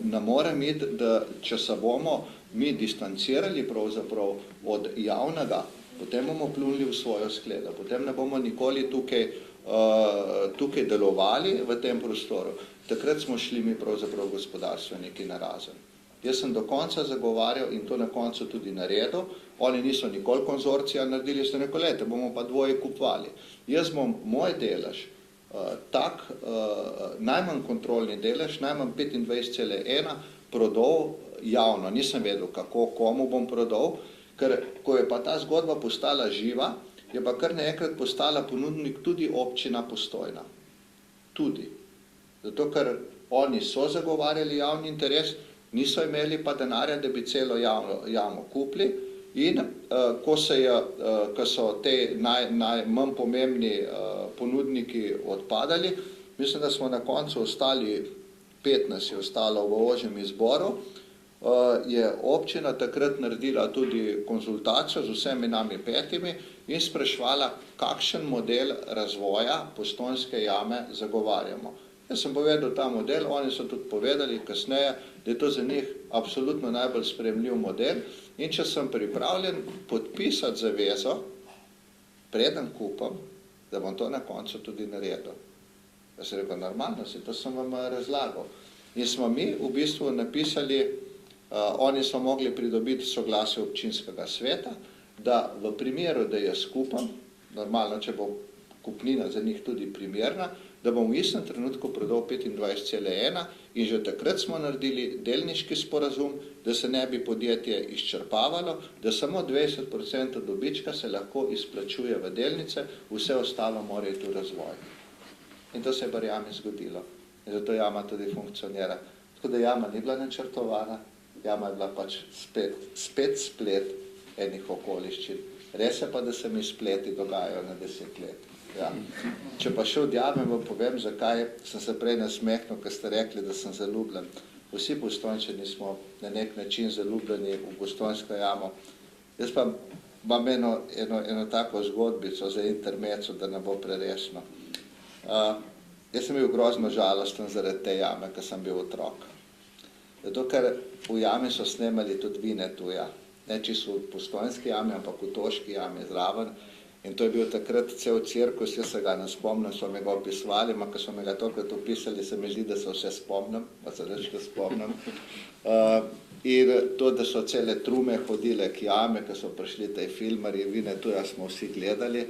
ne morem iti, da če se bomo mi distancirali pravzaprav od javnega, potem bomo pljunili v svojo skledo, potem ne bomo nikoli tukaj delovali v tem prostoru. Takrat smo šli mi pravzaprav gospodarstveniki narazen. Jaz sem do konca zagovarjal in to na koncu tudi naredil. Oni niso nikoli konzorcija naredili, so rekel, lete, bomo pa dvoje kupovali. Jaz bom moj delež, tak najmanj kontrolni delež, najmanj 25,1 prodal javno. Nisem vedel, kako, komu bom prodal, ker ko je pa ta zgodba postala živa, je pa kar naenkrat postala ponudnik tudi občina Postojna. Tudi. Zato, ker oni so zagovarjali javni interes, niso imeli pa denarja, da bi celo jamo kupili in ko so te najmanj pomembni ponudniki odpadali, mislim, da smo na koncu ostali, 15 je ostalo v ožjem izboru, je občina takrat naredila tudi konzultacijo z vsemi nami 5 in spraševala, kakšen model razvoja Postojnske jame zagovarjamo. Jaz sem povedal ta model, oni so tudi povedali kasneje, da je to za njih absolutno najbolj sprejemljiv model in če sem pripravljen podpisati zavezo, preden kupam, da bom to na koncu tudi naredil. Jaz sem rekel, normalno si, to sem vam razlagal. In smo mi v bistvu napisali, oni so mogli pridobiti soglasje občinskega sveta, da v primeru, da jaz kupam, normalno, če bo kupnina za njih tudi primerna, da bom v istem trenutku prodal 25,1 in že takrat smo naredili delniški sporazum, da se ne bi podjetje izčrpavalo, da samo 20% dobička se lahko izplačuje v delnice, vse ostalo mora iti v razvoj. In to se je pri jami zgodilo. In zato jama tudi funkcionira. Tako da jama ni bila načrtovana, jama je bila pač spet splet enih okoliščin. Res je pa, da se mi spleti dogajajo na 10 let. Ja. Če pa še od jame vam povem, zakaj sem se prej nasmehnil, ko ste rekli, da sem zaljubljen. Vsi Postojnčani smo na nek način zaljubljeni v Postojnsko jamo. Jaz pa imam eno tako zgodbico za intermeco, da ne bo preresno. Jaz sem bil grozno žalosten zaradi te jame, ko sem bil otrok. Zato, ker v jami so snemali tudi Vinetuja. Ne čisto v Postojnski jami, ampak v Toški jami zraven. In to je bil takrat cel cirkus, jaz se ga ne spomnim, so me ga opisovali, ko so me ga tokrat opisali, se mi zdi, da se vse spomnim, pa se reč, da spomnim. In to, da so cele trume hodile k jame, ko so prišli tej filmarji, Vinetuja smo vsi gledali.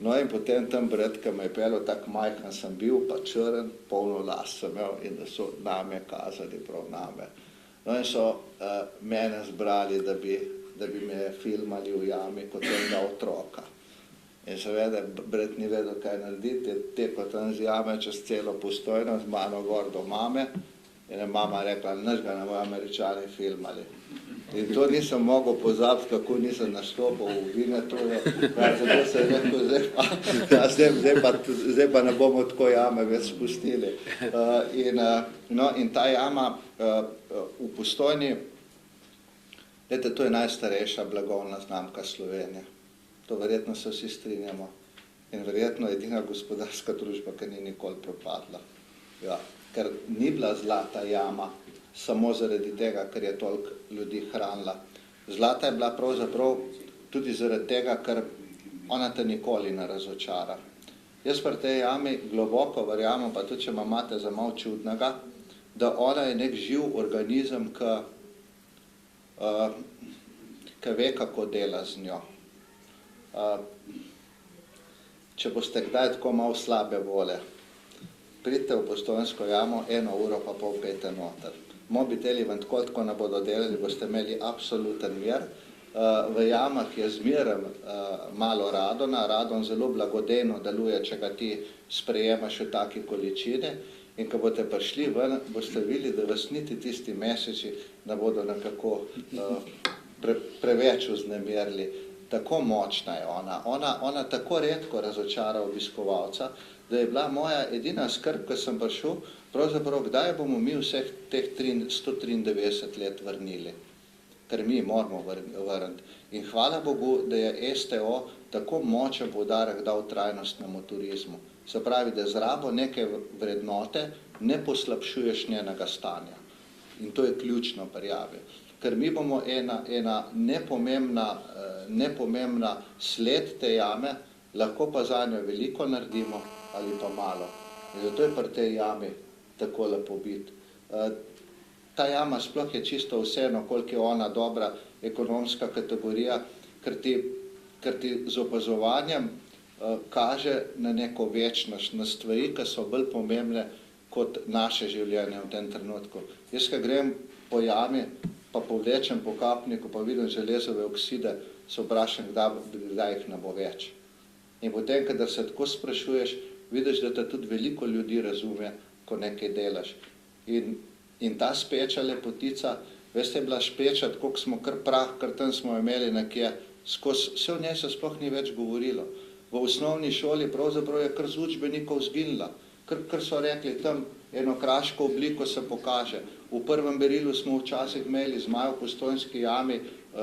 No in potem tam brat, ki me je pelil, tak majhen sem bil, pa črn, polno las sem imel in da so name kazali, prav name. No in so mene zbrali, da bi me filmali v jami kot enega otroka. In seveda, brat ni vedel, kaj narediti, je tekel tam z jame čez celo Postojno, z mano gor do mame, in je mama rekla, nič ga ne bojo Američani filmali. In to nisem mogel pozabiti, kako nisem nastopil v Vinetuju, zato se je rekel, zdaj pa ne bomo tako jame več spustili. In ta jama v Postojni, glejte, to je najstarejša blagovna znamka Slovenije. To verjetno se vsi strinjamo. In verjetno edina gospodarska družba, ki ni nikoli propadla. Ja, ker ni bila zlata jama samo zaradi tega, ker je toliko ljudi hranila. Zlata je bila pravzaprav tudi zaradi tega, ker ona te nikoli ne razočara. Jaz pri tej jami globoko verjamem, pa tudi če me imate za malo čudnega, da ona je nek živ organizem, ki ve, kako dela z njo. Če boste kdaj tako malo slabe vole, pridite v Postojnsko jamo, 1 uro pa pol pejte noter. Mobiteli vam tako ne bodo delali, boste imeli absoluten mir. V jamah je zmeraj malo radona, radon zelo blagodejno deluje, če ga ti sprejemaš v taki količini. In ko boste prišli ven, boste videli, da vas niti tisti meseci ne bodo nekako preveč vznemirili. Tako močna je ona. Ona tako redko razočara obiskovalca, da je bila moja edina skrb, ko sem prišel, pravzaprav, kdaj bomo mi vseh teh 193 let vrnili. Ker mi moramo vrniti. In hvala Bogu, da je STO tako močen poudarek dal trajnostnemu turizmu. Se pravi, da z rabo neke vrednote ne poslabšuješ njenega stanja. In to je ključno pri javi. Ker mi bomo ena nepomembna sled te jame, lahko pa za njo veliko naredimo ali pa malo. In zato je pri tej jami tako lepo biti. Ta jama sploh je čisto vseeno, koliko je ona dobra ekonomska kategorija, ker ti z opazovanjem kaže na neko večnost, na stvari, ki so bolj pomembne kot naše življenje v tem trenutku. Jaz, ko grem po jami, pa povlečem po kapniku, pa vidim železove okside, se vprašam, kdaj jih ne bo več. In potem, kadar se tako sprašuješ, vidiš, da te tudi veliko ljudi razume, ko nekaj delaš. In ta speča lepotica, veste, je bila špeča, tako smo kar prah, ker tam smo imeli nekje, vse v njej se sploh ni več govorilo. V osnovni šoli pravzaprav je kar z učbenikov zginila, ker so rekli, tam eno kraško obliko se pokaže. V prvem berilu smo včasih imeli z Majo v Postojnski jami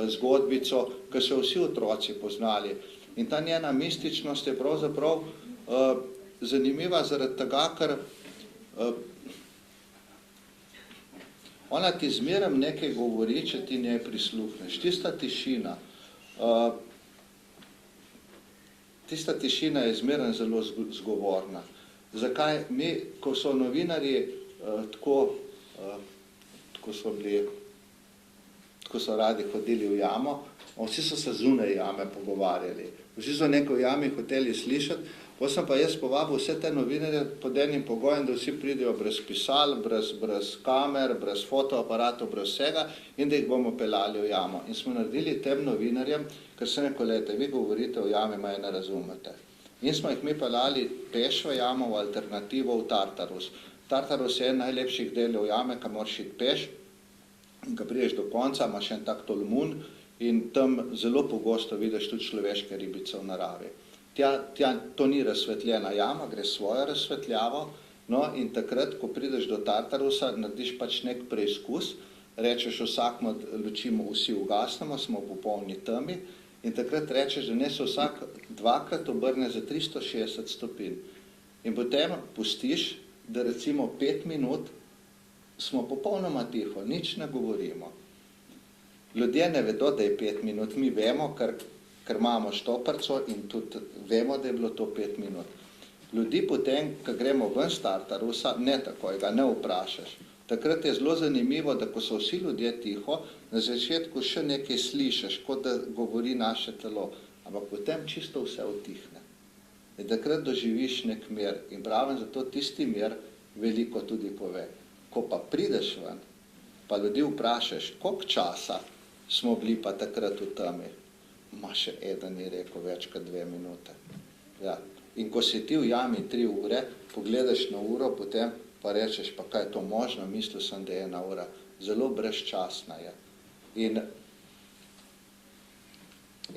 zgodbico, ki so vsi otroci poznali. In ta njena mističnost je pravzaprav zanimiva zaradi tega, ker ona ti zmeraj nekaj govori, če ti njej prisluhneš. Tista tišina. tista tišina je zmeraj zelo zgovorna. Zakaj mi, ko so novinarji tako so radi hodili v jamo, vsi so se zunaj jame pogovarjali, vsi so nekaj v jami hoteli slišati, potem sem pa jaz povabil vse te novinarje pod enim pogojem, da vsi pridejo brez pisal, brez kamer, brez fotoaparatov, brez vsega in da jih bomo pelali v jamo. In smo naredili tem novinarjem, ker se neko lete, vi govorite o jami, maja ne razumete. In smo jih mi pelali peš v jamo v alternativo v Tartarus. Tartarus je en najlepših delov jame, ka moraš iti peš, in ko prideš do konca, imaš en tak tolmun in tam zelo pogosto vidiš tudi človeške ribice v naravi. Tja to ni razsvetljena jama, gre svojo razsvetljavo, no in takrat, ko prideš do Tartarusa, narediš pač nek preizkus, rečeš vsakmo lučimo, vsi ugasnemo, smo v popolni temi in takrat rečeš, da ne se vsak dvakrat obrne za 360 stopinj. In potem pustiš, da recimo 5 minut smo popolnoma tiho, nič ne govorimo. Ljudje ne vedo, da je 5 minut, mi vemo, ker imamo štoparco in tudi vemo, da je bilo to 5 minut. Ljudi potem, ko gremo ven z Tartarusa, ne takoj, ga ne vprašaš. Takrat je zelo zanimivo, da ko so vsi ljudje tiho, na začetku še nekaj slišiš, kot da govori naše telo, ampak potem čisto vse utihne. In takrat doživiš nek mir in pravim, zato tisti mir veliko tudi pove. Ko pa prideš ven, pa ljudi vprašaš, koliko časa smo bili pa takrat v temi, ma še eden je rekel več kot 2 minute. Ja. In ko si ti v jami 3 ure, pogledaš na uro, potem pa rečeš, pa kaj je to možno, mislil sem, da je 1 ura. Zelo brezčasna je. In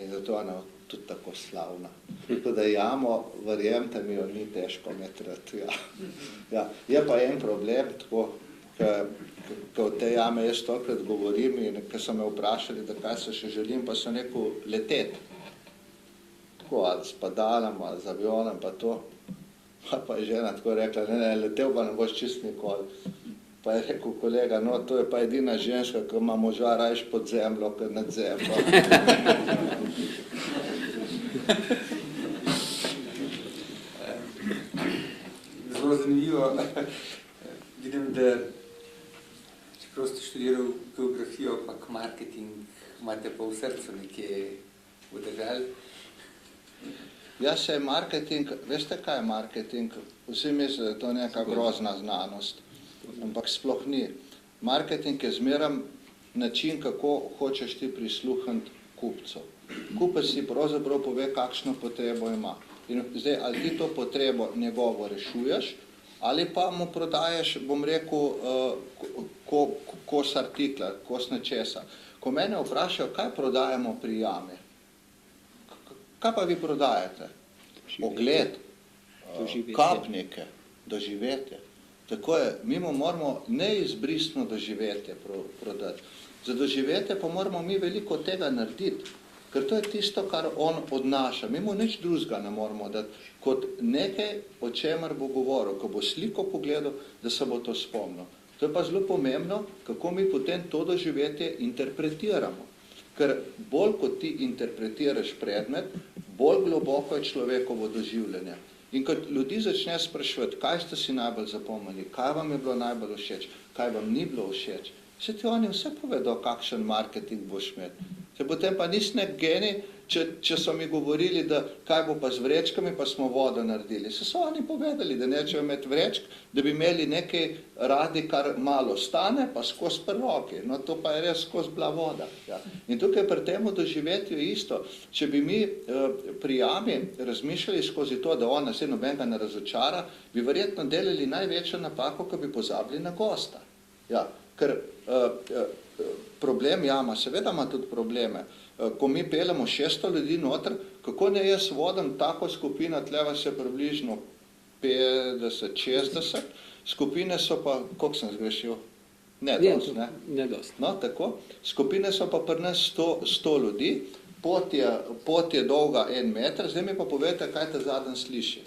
zato je ona tudi tako slavna. Tako da jamo, verjemte mi, jo ni težko metrati. Ja. Ja. Je pa en problem, tako, ko v te jame jaz tokrat govorim in ko so me vprašali, da kaj se še želim, pa sem rekel leteti. Tako, ali s padalom, ali z avionom, pa to. Pa je žena tako rekla, ne, letel pa ne boš čist nikoli. Pa je rekel kolega, no, to je pa edina ženska, ki ima moža rajš pod zemljo, kot nad zemljo. Zelo zanimivo. Vidim, da čeprav ste študiral geografijo, pa marketing, imate pa v srcu nekje v državi. Ja, se je marketing, veste kaj je marketing? Vsi mislijo, da je to neka grozna znanost, ampak sploh ni. Marketing je zmeraj način, kako hočeš ti prisluhniti kupcu. Kupec si pravzaprav pove, kakšno potrebo ima. In zdaj, ali ti to potrebo njegovo rešuješ, ali pa mu prodajes, bom rekel, kos artikla, kos nečesa. Ko mene vprašajo, kaj prodajamo pri jami? Kaj pa vi prodajate? Ogled, kapnike, doživetje. Tako je, mi moramo neizbrisno doživetje prodati. Za doživetje pa moramo mi veliko tega narediti, ker to je tisto, kar on odnaša. Mi mu nič drugega ne moramo dati, kot nekaj, o čemer bo govoril, ko bo sliko pogledal, da se bo to spomnil. To je pa zelo pomembno, kako mi potem to doživetje interpretiramo. Ker bolj, kot ti interpretiraš predmet, bolj globoko je človekovo doživljanje. In kot ljudi začne spraševati, kaj ste si najbolj zapomnili, kaj vam je bilo najbolj všeč, kaj vam ni bilo všeč, se ti oni vse povedo, kakšen marketing boš imel. Se potem pa nisi nek genij, če so mi govorili, da kaj bo pa z vrečkami, pa smo vodo naredili. Se so oni povedali, da nećejo imeti vrečk, da bi imeli nekaj radi, kar malo stane, pa skozi prvoki. No, to pa je res skozi bila voda. Ja. In tukaj pri temu doživetju isto. Če bi mi pri jami razmišljali skozi to, da ona se nobenega ne razočara, bi verjetno delali največjo napako, ko bi pozabili na gosta. Ja. Ker problem jama, seveda ima tudi probleme. Ko mi peljemo 600 ljudi noter, kako ne jaz vodim tako skupino, tleva se približno 50-60, skupine so pa, koliko sem zgrešil? Ne dost, ne? Ne dost. No, tako. Skupine so pa pri nas 100 ljudi, pot je dolga 1 meter, zdaj mi pa povejte, kaj te zadnj sliši.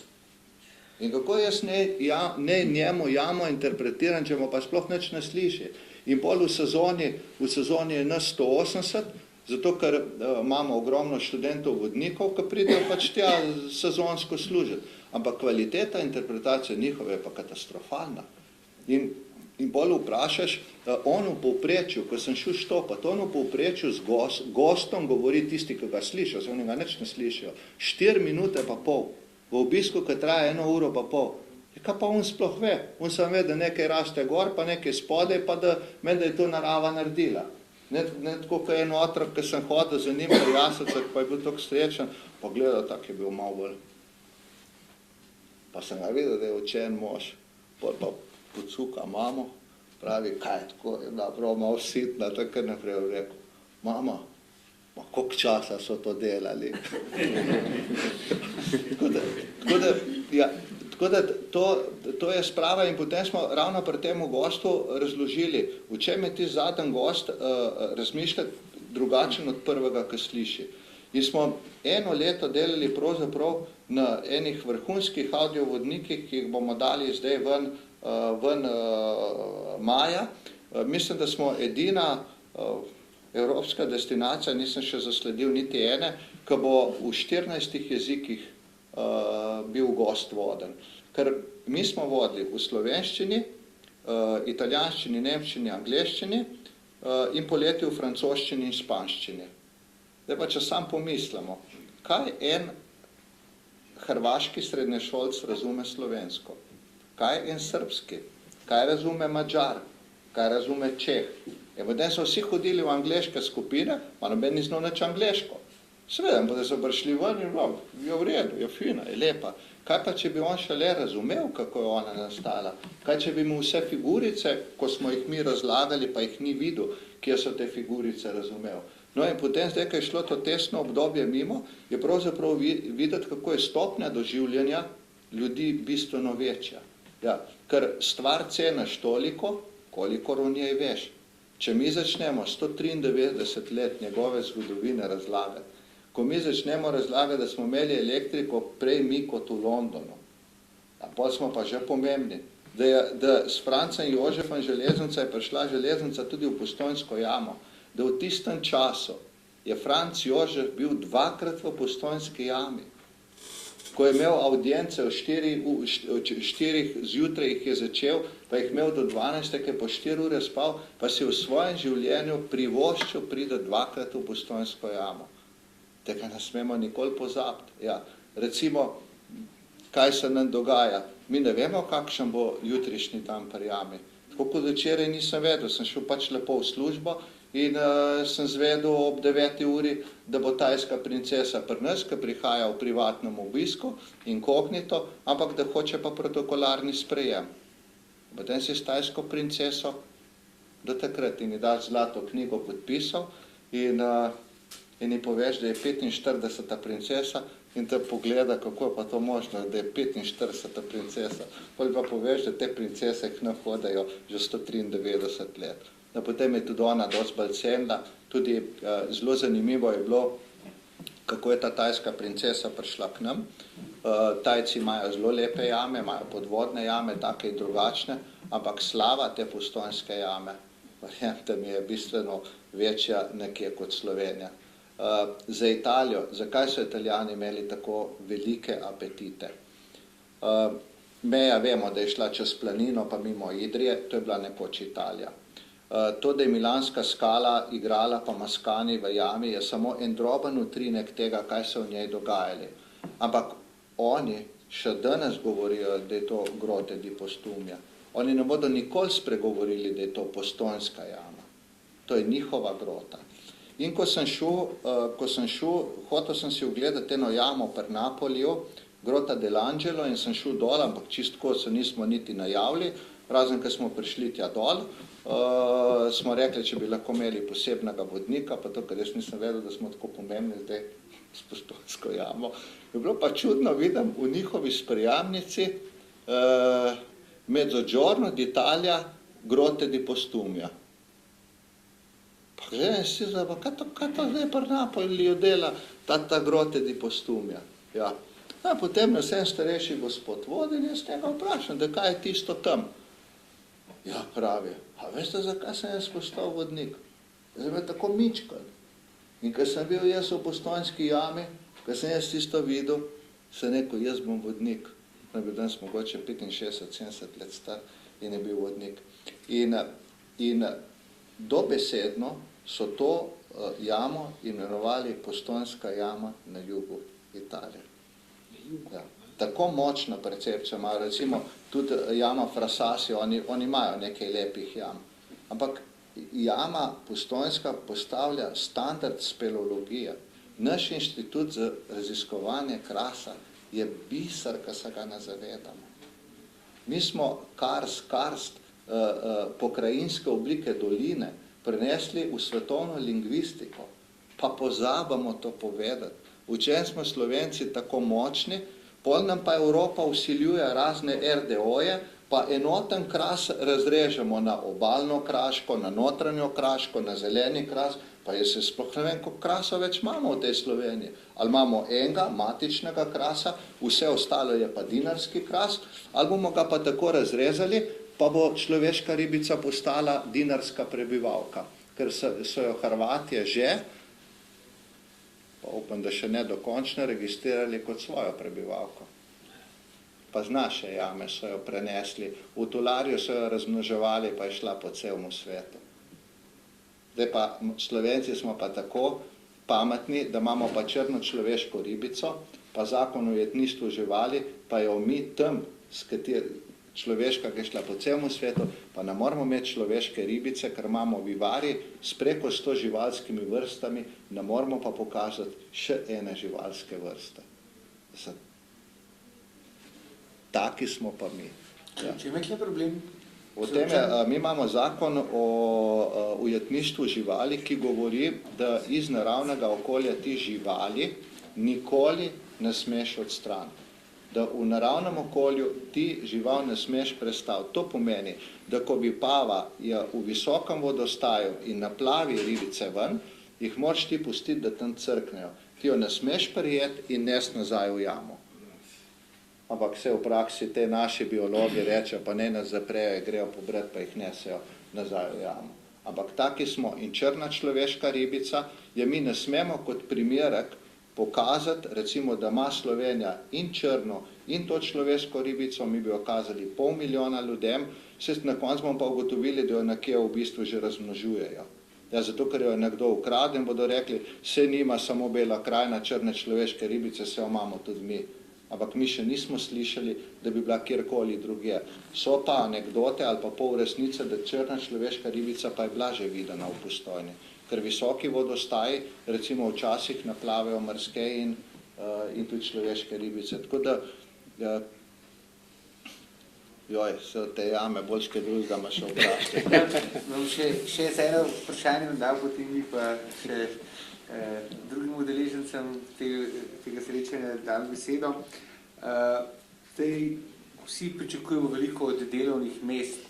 In kako jaz ne njemu jamo interpretiram, če mu pa sploh nič ne sliši. In pol v sezoni je nas 180, Zato, ker imamo ogromno študentov vodnikov, ki pridejo pač tja sezonsko služiti. Ampak kvaliteta interpretacije njihove je pa katastrofalna. In bolj vprašaš, on v povprečju, ko sem šel štopat, on v povprečju z gostom govori tisti, ki ga slišijo, oni ga nič ne slišijo. 4 minute pa pol. V obisku, ki traja 1 uro pa pol. Kaj pa on sploh ve? On sam ve, da nekaj raste gor, pa nekaj spodaj, pa da je to narava naredila. Ne tako, kot en otrok, ki sem hodil za njim pri jaslicah, pa je bil tako srečen, pa gledal, tak je bil malo bolj. Pa sem ga videl, da je učen mož. Pa pocuka mamo, pravi, kaj tako je bila prav malo sitna, tako naprej rekel, mama, ma koliko časa so to delali? Tako da to je sprava in potem smo ravno pri temu gostu razložili, v čem je ti zadnji gost razmišljati drugačen od prvega, ki sliši. In smo 1 leto delali pravzaprav na enih vrhunskih audiovodnikih, ki jih bomo dali zdaj ven maja. Mislim, da smo edina evropska destinacija, nisem še zasledil niti ene, ki bo v 14 jezikih bil gost voden. Ker mi smo vodili v slovenščini, italijanščini, nemščini, angleščini in poleti v francoščini in španščini. Zdaj pa, če sam pomislimo, kaj en hrvaški srednješolc razume slovensko, kaj en srbski, kaj razume Madžar, kaj razume Čeh. Potem so vsi hodili v angleške skupine, pa noben ni znal nič angleško. Seveda, pa da so prišli ven in je v redu, je fina, je lepa. Kaj pa, če bi on šele razumel, kako je ona nastala? Kaj, če bi mu vse figurice, ko smo jih mi razlagali, pa jih ni videl, kje so te figurice razumel? No in potem, zdaj, ko je šlo to tesno obdobje mimo, je pravzaprav videti, kako je stopnja doživljanja ljudi bistveno večja. Ja, ker stvar ceniš toliko, kolikor o njej veš. Če mi začnemo 193 let njegove zgodovine razlagati, ko mi začnemo razlagati, da smo imeli elektriko prej mi kot v Londonu, a pol smo pa že pomembni, da s Francem Jožefom železnica je prišla železnica tudi v Postojnsko jamo, da v tistem času je Franc Jožef bil 2-krat v Postojnski jami. Ko je imel audience v 4 zjutraj jih je začel, pa jih imel do 12, ki je po 4 ure spal, pa si v svojem življenju privoščil pride 2-krat v Postojnsko jamo. Tega ne smemo nikoli pozabiti. Ja, recimo, kaj se nam dogaja? Mi ne vemo, kakšen bo jutrišnji dan pri jami. Tako kot včeraj nisem vedel, sem šel pač lepo v službo in sem zvedel ob 9. uri, da bo tajska princesa pri nas, ki prihaja v privatnem obisku, inkognito, ampak da hoče pa protokolarni sprejem. Potem si s tajsko princeso do takrat in ji daš zlato knjigo podpisal in ji poveš, da je 45. princesa in te pogleda, kako je pa to možno, da je 45. princesa. Potem pa poveš, da te princese ne hodajo že 193 let. No, potem je tudi ona dosti bolj cenila. Tudi zelo zanimivo je bilo, kako je ta tajska princesa prišla k nam. Tajci imajo zelo lepe jame, imajo podvodne jame, take in drugačne, ampak slava te Postojnske jame, verjemite mi, je bistveno večja nekje kot Slovenija. Za Italijo, zakaj so Italijani imeli tako velike apetite? Meja vemo, da je šla čez planino pa mimo Idrije, to je bila nekoč Italija. To, da je Milanska skala igrala pa maskani v jami, je samo en droben utrinek tega, kaj se v njej dogajali. Ampak oni še danes govorijo, da je to grote di Postumja. Oni ne bodo nikoli spregovorili, da je to Postojnska jama. To je njihova grota. In ko sem šel, hotel sem si ogledati eno jamo pri Napoliju, Grota dell'Angelo, in sem šel dol, ampak čistko se nismo niti najavili, razen, ko smo prišli tja dol, smo rekli, če bi lahko imeli posebnega vodnika, pa to, ker jaz nisem vedel, da smo tako pomembni zdaj s Postojnsko jamo. Je bilo pa čudno, vidim v njihovi sprejemnici Mezzogiorno d'Italia, Grotte di Postumja. Pa gledam si, kaj to zdaj pri Napoliju dela ta Grotte di Postumja? Ja. Potem nas en starejši gospod vodi in jaz njega vprašam, da kaj je tisto tam? Ja, pravi, a veste, zakaj sem jaz postal vodnik? Zdaj me tako mičkal. In ko sem bil jaz v Postojnski jami, ko sem jaz tisto videl, sem rekel, jaz bom vodnik. Je bil danes mogoče 65-70 let star in je bil vodnik. In dobesedno so to jamo imenovali Postojnska jama na jugu Italije. Ja. Tako močna percepcija imajo, recimo tudi jama Frasasi, oni imajo nekaj lepih jam. Ampak jama Postojnska postavlja standard speleologije. Naš inštitut za raziskovanje krasa je biser, ki se ga ne zavedamo. Mi smo karst, pokrajinske oblike doline prenesli v svetovno lingvistiko, pa pozabamo to povedati. V čem smo Slovenci tako močni, pol nam pa Evropa vsiljuje razne RDO-je, pa enoten kras razrežemo na obalno kraško, na notranjo kraško, na zeleni kras, pa jaz se sploh ne vem, koliko krasov več imamo v tej Sloveniji. Ali imamo enega, matičnega krasa, vse ostalo je pa dinarski kras, ali bomo ga pa tako razrezali, pa bo človeška ribica postala dinarska prebivalka, ker so jo Hrvatje že, pa upam, da še ne dokončno, registrirali kot svojo prebivalko. Pa z naše jame so jo prenesli, v Tularju so jo razmnoževali, pa je šla po celemu svetu. Zdaj pa Slovenci smo pa tako pametni, da imamo pa črno človeško ribico, pa zakon o jetništvu živali, pa jo mi tam, človeška, ki je šla po celemu svetu, pa ne moramo imeti človeške ribice, ker imamo vivari s preko 100 živalskimi vrstami, ne moramo pa pokazati še ene živalske vrste. Taki smo pa mi. Ja. Če imate problem? Mi imamo zakon o ujetništvu živali, ki govori, da iz naravnega okolja ti živali nikoli ne smeš odstraniti. Da v naravnem okolju ti žival ne smeš prestaviti. To pomeni, da ko bi pava je v visokem vodostaju in naplavi ribice ven, jih moraš ti pustiti, da tam crknejo. Ti jo ne smeš prijeti in nesti nazaj v jamo. Ampak vse v praksi te naši biologi rečejo, pa ne nas zaprejo, grejo pobrat, pa jih nesejo nazaj v jamo. Ampak taki smo in črna človeška ribica, je mi ne smemo kot primerek pokazati, recimo, da ima Slovenija in črno in to človeško ribico, mi bi jo kazali 500 000 ljudem, na koncu bomo pa ugotovili, da jo nekje v bistvu že razmnožujejo. Ja, zato, ker jo je nekdo ukraden, bodo rekli, se nima samo Bela krajina črne človeške ribice, se jo imamo tudi mi. Ampak mi še nismo slišali, da bi bila kjerkoli drugje. So pa anekdote ali pa pol resnice, da črna človeška ribica pa je bila že videna v Postojni. Ker visoki vodostaji, recimo včasih naplavejo morske in tudi človeške ribice. Tako da, se te jame, boljške drugega ima še vprašati. Še z eno vprašanje dal, potem mi pa še drugim udeležencem tega srečanja dam besedo. Vsi pričakujemo veliko od delovnih mest,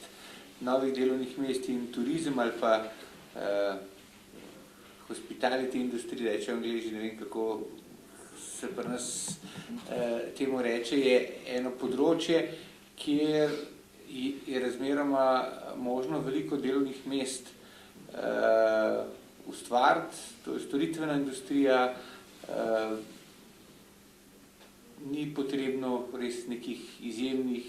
novih delovnih mest in turizem ali pa hospitality industry, reče v Angliji, ne vem kako se pri nas temu reče, je eno področje, kjer je razmeroma možno veliko delovnih mest ustvariti, to je storitvena industrija, ni potrebno res nekih izjemnih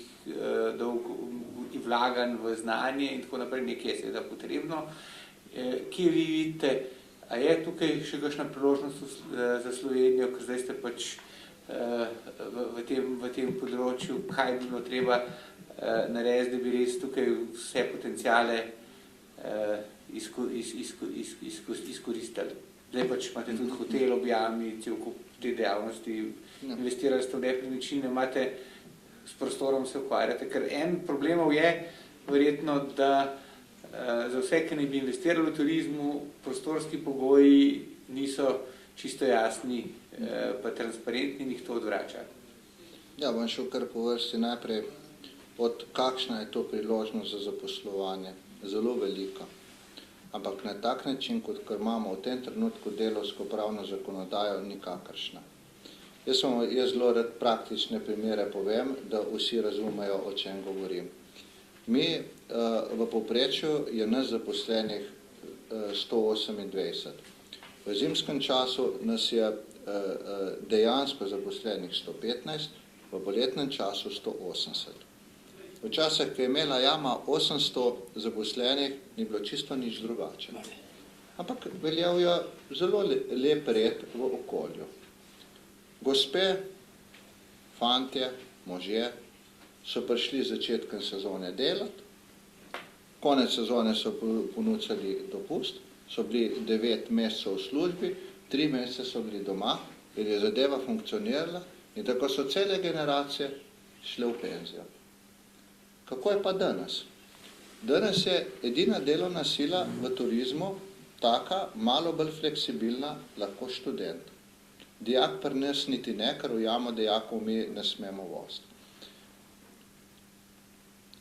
vlaganj v znanje in tako naprej, nekaj je seveda potrebno. Kje vi vidite, a je tukaj še kakšna priložnost za Slovenijo, ker zdaj ste pač v tem področju, kaj bi bilo treba narediti, da bi res tukaj vse potenciale izkoristili. Zdaj pač imate tudi hotel ob jami, cel kup te dejavnosti, investirali ste v nepremičnine, imate s prostorom se ukvarjate, ker en problemov je verjetno, da za vse, ki ne bi investirali v turizmu, prostorski pogoji niso čisto jasni pa transparentni in jih to odvrača. Ja, bom šel kar po vrsti najprej, od kakšna je to priložnost za zaposlovanje. Zelo velika. Ampak na tak način, kot imamo v tem trenutku delovsko pravno zakonodajo, nikakršna. Jaz zelo rad praktične primere povem, da vsi razumejo, o čem govorim. Mi v povprečju je nas zaposlenih 128. V zimskem času nas je dejansko zaposlenih 115, v poletnem času 180. Včasih, ko je imela jama 800 zaposlenih, ni bilo čisto nič drugače. Ampak veljal je zelo lep red v okolju. Gospe, fantje, možje so prišli z začetkom sezone delati, konec sezone so ponudili dopust, so bili 9 mesecev v službi, 3 mesece so bili doma, ker je zadeva funkcionirala in tako so cele generacije šle v penzijo. Kako je pa danes? Danes je edina delovna sila v turizmu taka, malo bolj fleksibilna, lahko študent. Dijak pri nas niti ne, ker v jamo dijakov mi ne smemo voziti.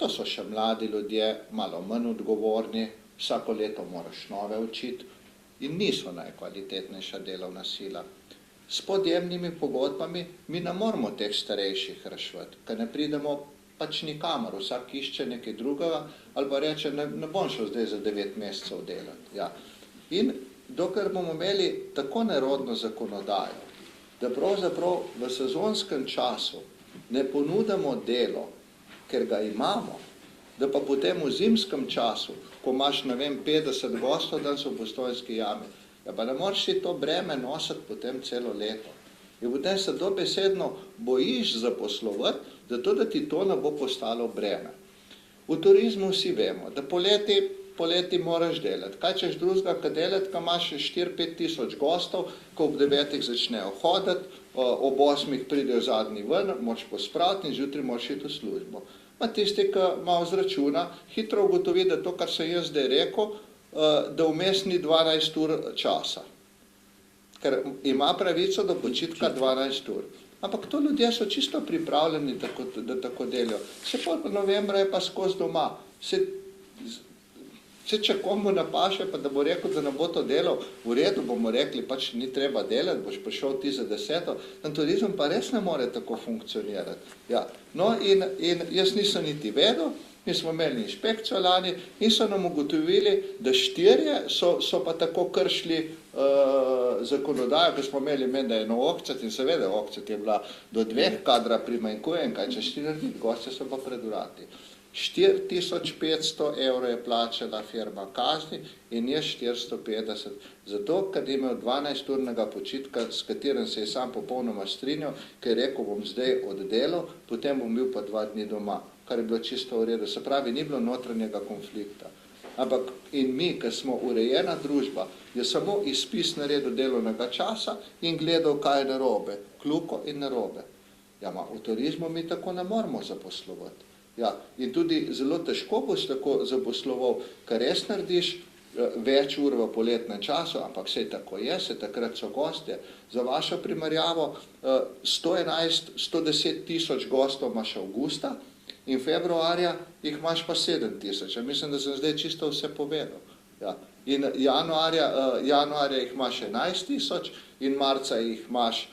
To so še mladi ljudje, malo manj odgovorni, vsako leto moraš nove učiti in niso najkvalitetnejša delovna sila. S podjemnimi pogodbami mi ne moramo teh starejših rešiti, ker ne pridemo pač nikamor, vsak išče nekaj drugega, ali pa reče, ne bom šel zdaj za 9 mesecev delati. Ja. In dokler bomo imeli tako nerodno zakonodajo, da pravzaprav v sezonskem času ne ponudimo delo, ker ga imamo, da pa potem v zimskem času, ko imaš, ne vem, 50 gostov danes v Postojnski jami, ja pa ne moreš si to breme nositi potem celo leto. In potem se dobesedno bojiš zaposlovati, zato da ti to ne bo postalo breme. V turizmu vsi vemo, da poleti moraš delati. Kaj češ drugega, kad delati, ko imaš 4-5 tisoč gostov, ko ob 9 začnejo hoditi, ob 8 pridejo zadnji ven, moraš pospraviti in zjutraj moraš iti v službo. Ma tisti, ki malo zračuna, hitro ugotovi, da to, kar sem jaz zdaj rekel, da vmes ni 12 ur časa. Ker ima pravico do počitka 12 ur. Ampak to ljudje so čisto pripravljeni, da tako delajo. Se pol novembra je pa skozi doma. Če komu napaše, pa da bo rekel, da ne bo to delal, v redu bomo rekli, pač ni treba delati, boš prišel ti za 10. Ten turizem pa res ne more tako funkcionirati. Ja. No in jaz nisem niti vedel, mi smo imeli inšpekcijo lani in so nam ugotovili, da 4 so pa tako kršili zakonodajo, ker smo imeli menda eno okcat in seveda okcat je bila do 2 kadra primanjkuje in kaj češ 4 narediti, gostje so pa pred vrati. 4500 € je plačala firma kazni in je 450. Zato, ker je imel 12-urnega počitka, s katerim se je sam popolnoma strinjal, ker je rekel, bom zdaj oddelal, potem bom bil pa 2 dni doma, kar je bilo čisto v redu. Se pravi, ni bilo notranjega konflikta. Ampak in mi, ker smo urejena družba, je samo izpis naredil delovnega časa in gledal, kaj je narobe, kljuko in narobe. Ja, v turizmu mi tako ne moramo zaposlovati. Ja, in tudi zelo težko boš tako zaposloval, ker res narediš več ur v poletnem času, ampak sej tako je, se takrat so gostje. Za vašo primerjavo 110 tisoč gostov imaš avgusta in februarja jih imaš pa 7 tisoč. Ja, mislim, da sem zdaj čisto vse povedal. Ja. In januarja jih imaš 11 tisoč in marca jih imaš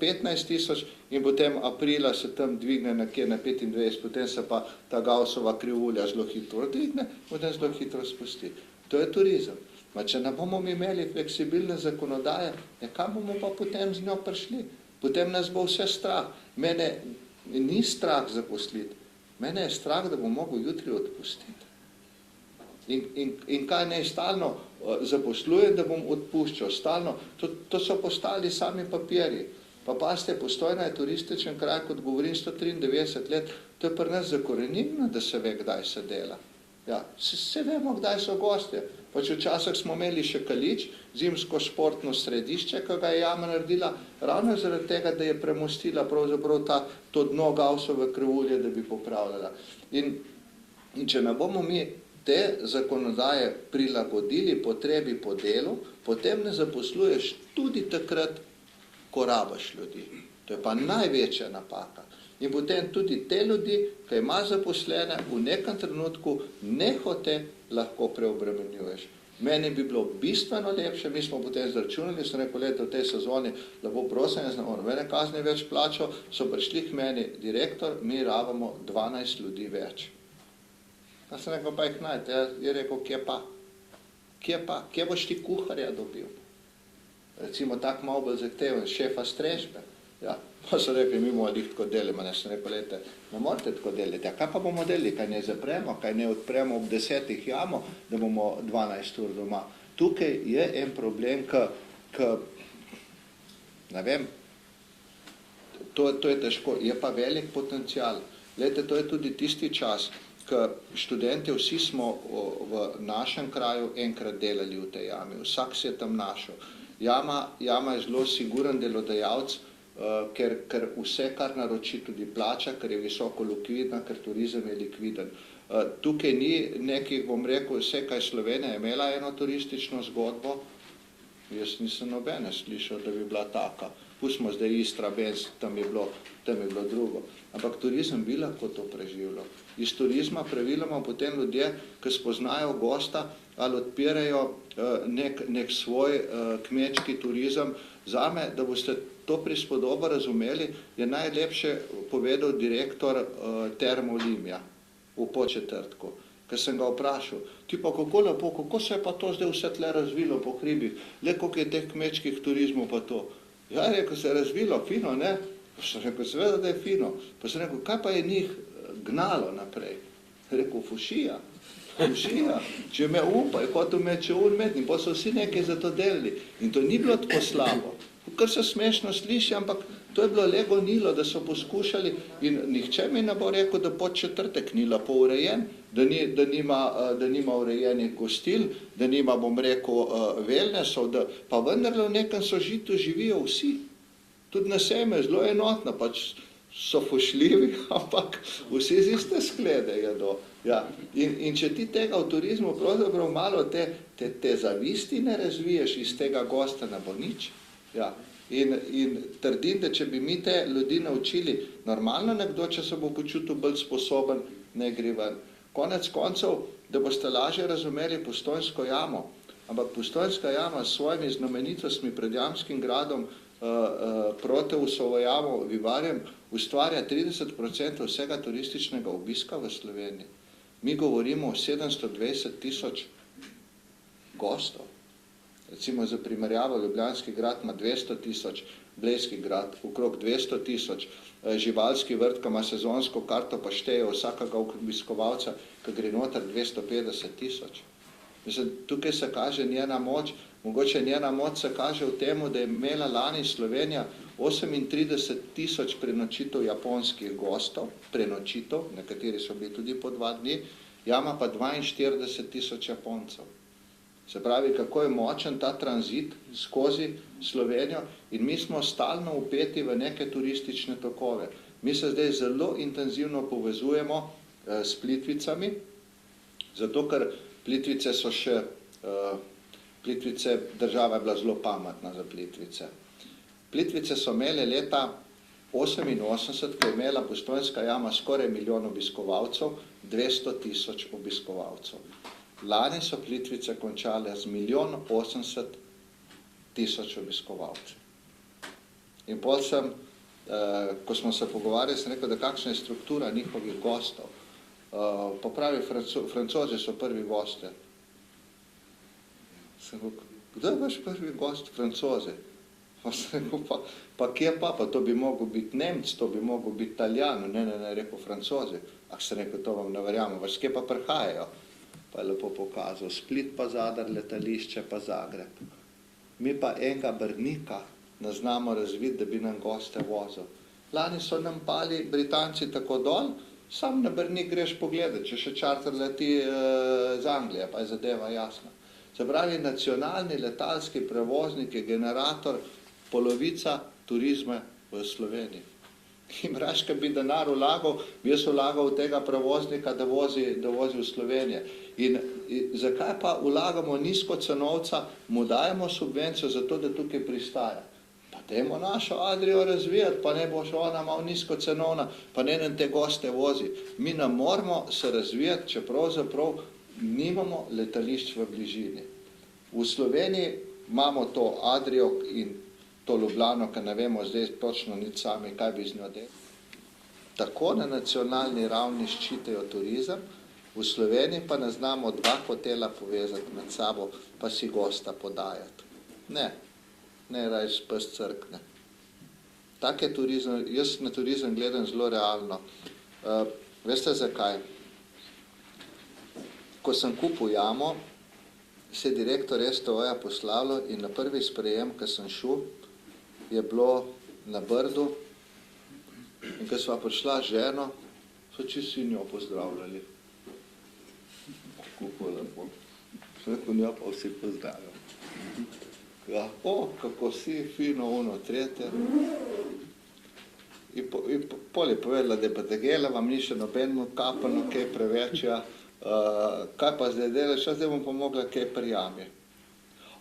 15 tisoč in potem aprila se tam dvigne nekje na 25, potem se pa ta Gaussova krivulja zelo hitro dvigne, potem zelo hitro spusti. To je turizem. Ma če ne bomo imeli fleksibilne zakonodaje, kam bomo pa potem z njo prišli? Potem nas bo vse strah. Mene ni strah zaposliti, mene je strah, da bom mogel jutri odpustiti. In kaj naj stalno zaposlujem, da bom odpuščal stalno, to so postali sami papirji. Pa pazite, Postojna je turističen kraj, kot govorim, 193 let, to je pri nas zakoreninjeno, da se ve, kdaj se dela. Ja, se vemo, kdaj so gostje. Pač včasih smo imeli še Kalič, zimsko športno središče, ki ga je jama naredila, ravno zaradi tega, da je premostila pravzaprav to dno Gaussove krivulje, da bi popravljala. In če ne bomo mi te zakonodaje prilagodili potrebi po delu, potem ne zaposluješ tudi takrat, ko rabiš ljudi. To je pa največja napaka. In potem tudi te ljudi, ki ima zaposlene, v nekem trenutku nehote lahko preobremenjuješ. Meni bi bilo bistveno lepše, mi smo potem zračunali, sem rekel, v tej sezoni, lepo prosim, jaz ne moram mene kazni več plačal, so prišli k meni, direktor, mi rabimo 12 ljudi več. Jaz sem rekel, pa jih najte, je rekel, kje pa? Kje boš ti kuharja dobil? recimo tak malo bolj zahteven, šefa strežbe. Ja, pa so rekli, mi bomo tako delali, ne sem rekel, lejte, ne morate tako delati, ja, kaj pa bomo delali, kaj ne zapremo, kaj ne odpremo ob 10 jamo, da bomo 12 ur doma. Tukaj je en problem, ne vem, to je težko, je pa velik potencial. Lejte, to je tudi tisti čas, ko študenti vsi smo v našem kraju enkrat delali v tej jami, vsak se je tam našel. Jama je zelo siguren delodajalec, ker vse, kar naroči, tudi plača, ker je visoko likvidna, ker turizem je likviden. Tukaj ni nekih, bom rekel, vse, kaj Slovenija je imela eno turistično zgodbo, jaz nisem nobene slišal, da bi bila taka. Pustimo zdaj Istra, Benz, tam je bilo drugo. Ampak turizem bi lahko to preživljal. Iz turizma praviloma potem ljudje, ki spoznajo gosta, ali odpirajo nek svoj kmečki turizem. Zame, da boste to prispodobo razumeli, je najlepše povedal direktor Term Olimia v Podčetrtku, ker sem ga vprašal, ti pa kako lepo, kako se je pa to zdaj vse tle razvilo po hribih, le koliko je teh kmečkih turizmov pa to. Ja, rekel, se je razvilo, fino, ne? Pa sem rekel, seveda, da je fino. Pa sem rekel, kaj pa je njih gnalo naprej? Rekel, fušija. Če me upa, je hotel me čeun med, in pa so vsi nekaj za to delali. In to ni bilo tako slabo. Kar se smešno sliši, ampak to je bilo le gonilo, da so poskušali in nihče mi ne bo rekel, da Podčetrtek ni lepo urejen, da nima urejenih gostil, da nima, bom rekel, wellnessov, pa vendarle v nekem sožitju živijo vsi. Tudi na seme, zelo enotno, pač so fušljivi, ampak vsi z iste sklede jedo. Ja. In če ti tega v turizmu pravzaprav malo te zavisti ne razviješ, iz tega gosta ne bo nič. Ja. In trdim, da če bi mi te ljudi naučili, normalno nekdo, če se bo počutil bolj sposoben, ne gre ven. Konec koncev, da boste lažje razumeli Postojnsko jamo, ampak Postojnska jama s svojimi znamenitostmi pred Jamskim gradom, Proteusovo jamo, Vivarjem, ustvarja 30% vsega turističnega obiska v Sloveniji. Mi govorimo o 720 000 gostov. Recimo za primerjavo, Ljubljanski grad ima 200 000, Blejski grad okrog 200 000, živalski vrt, ki ima sezonsko karto, pa šteje vsakega obiskovalca, ki gre noter 250 000. Mislim, tukaj se kaže njena moč, mogoče njena moč se kaže v temu, da je imela lani Slovenija 38 000 prenočitev japonskih gostov, prenočitev, nekateri so bili tudi po 2 dni, jama pa 42 000 Japoncev. Se pravi, kako je močen ta tranzit skozi Slovenijo in mi smo stalno vpeti v neke turistične tokove. Mi se zdaj zelo intenzivno povezujemo s Plitvicami, zato ker Plitvice so še, država je bila zelo pametna za Plitvice. Plitvice so imele leta 1988, ko je imela Postojnska jama skoraj 1 milijon obiskovalcev, 200 000 obiskovalcev. Lani so Plitvice končale z 1 800 000 obiskovalcev. In pol sem, ko smo se pogovarjali, sem rekel, da kakšna je struktura njihovih gostov. Pa pravi, Francozi so prvi goste. Sem rekel, kdo je vaš prvi gost? Francozi. Pa sem rekel, pa kje pa to bi mogel biti Nemc, to bi mogel biti Italijan, ne, rekel Francozi. Sem rekel, to vam ne verjamem, vaš kje pa prihajajo? Pa je lepo pokazal, Split pa Zadar, letališče pa Zagreb. Mi pa enega Brnika ne znamo razviti, da bi nam goste vozil. Lani so nam pali Britanci tako dol, sam na Brnik greš pogledati, če še čarter leti z Anglije, pa je zadeva jasna. Se pravi, nacionalni letalski prevoznik je generator polovica turizma v Sloveniji. In raška bi denar vlagal, bi jaz vlagal v tega prevoznika, da vozi v Slovenijo. In zakaj pa vlagamo nizkocenovca, mu dajemo subvencijo za to, da tukaj pristaja? Pa dajmo našo Adrio razvijati, pa ne bo še ona malo nizkocenovna, pa ne nam te goste vozi. Mi ne moramo se razvijati, če pravzaprav nimamo letališč v bližini. V Sloveniji imamo to Adrio in to Ljubljano, ker ne vemo zdaj točno nič sami, kaj bi z njo delali. Tako na nacionalni ravni ščitajo turizem, v Sloveniji pa ne znamo 2 hotela povezati med sabo, pa si gosta podajati. Ne. ne raje pes crkne. Tak je turizem, jaz na turizem gledam zelo realno. Veste zakaj? Ko sem kupil jamo, se je direktor STO-ja poslavljal in na prvi sprejem, ko sem šel, je bilo na Brdu in ko sva prišla z ženo, so čisto njo pozdravljali. Kako lepo. Ko njo pa vsi pozdravljali. Ja, kako si, fino, ono, tretje. In pol je povedala, da je pa tegela, vam ni še nobenemu kapano, kaj preveč, ja. Kaj pa zdaj delaš, zdaj bom pa mogla kaj pri jami.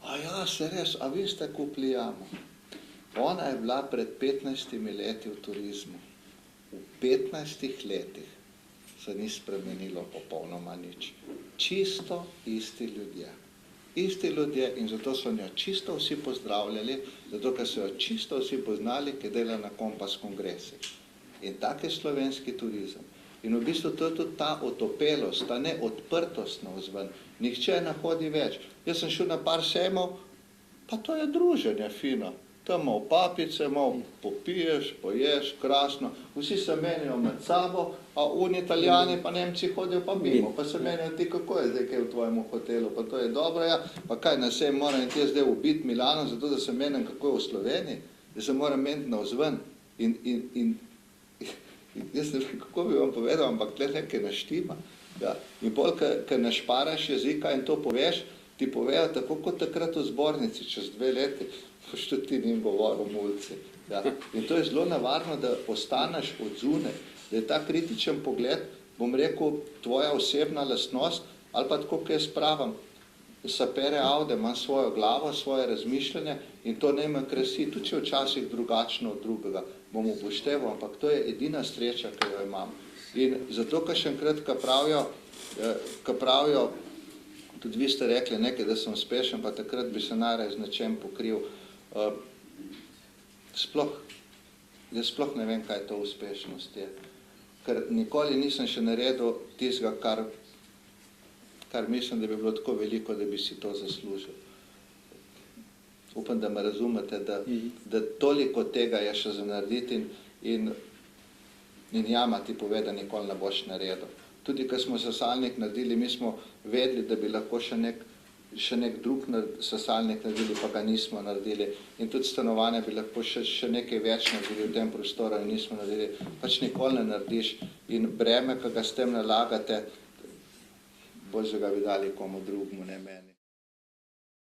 A ja, se res, a vi ste kupili jamo? Ona je bila pred 15 leti v turizmu. V 15 letih se ni spremenilo popolnoma nič. Čisto isti ljudje. Isti ljudje in zato so njo čisto vsi pozdravljali, zato ker so jo čisto vsi poznali, ki dela na Kompas kongresih. In tak je slovenski turizem. In v bistvu to je tudi ta otopelost, ta neodprtost navzven. Nihče ne hodi več. Jaz sem šel na par sejmov, pa to je druženje fino. Tam malo papice, malo popiješ, poješ, krasno. Vsi se menijo med sabo, a oni Italijani pa Nemci hodijo pa mimo. Pa se menijo ti, kako je zdaj kaj v tvojem hotelu, pa to je dobro, ja. Pa kaj, na sej moram ti zdaj ubiti Milano, zato da se menim, kako je v Sloveniji, da se moram meniti navzven. In jaz ne vem, kako bi vam povedal, ampak tle nekaj naštima. Ja. In pol, ko našparaš jezika in to poveš, ti povejo tako kot takrat v zbornici, čez 2 leti, što ti njim govoril mulci. Ja. In to je zelo navarno, da postaneš od zunaj, da je ta kritičen pogled, bom rekel, tvoja osebna lastnost, ali pa tako, kaj jaz pravim, sapere avde, imam svojo glavo, svoje razmišljanje in to ne me krasi, tudi če včasih drugačno od drugega, bom upošteval, ampak to je edina sreča, ki jo imam. In zato, ko še enkrat, ko pravijo, tudi vi ste rekli nekaj, da sem uspešen, pa takrat bi se najraje z nečem pokril. Jaz sploh ne vem, kaj to uspešnost je. Ker nikoli nisem še naredil tistega, kar mislim, da bi bilo tako veliko, da bi si to zaslužil. Upam, da me razumete, da toliko tega je še za narediti in jama ti pove, da nikoli ne boš naredil. Tudi, ko smo sesalnik naredili, mi smo vedeli, da bi lahko še nek drug sesalnik naredili, pa ga nismo naredili. In tudi stanovanje bi lahko še nekaj več naredili v tem prostoru in nismo naredili. Pač nikoli ne narediš in breme, ko ga s tem nalagate, boljše ga bi dali komu drugmu, ne meni.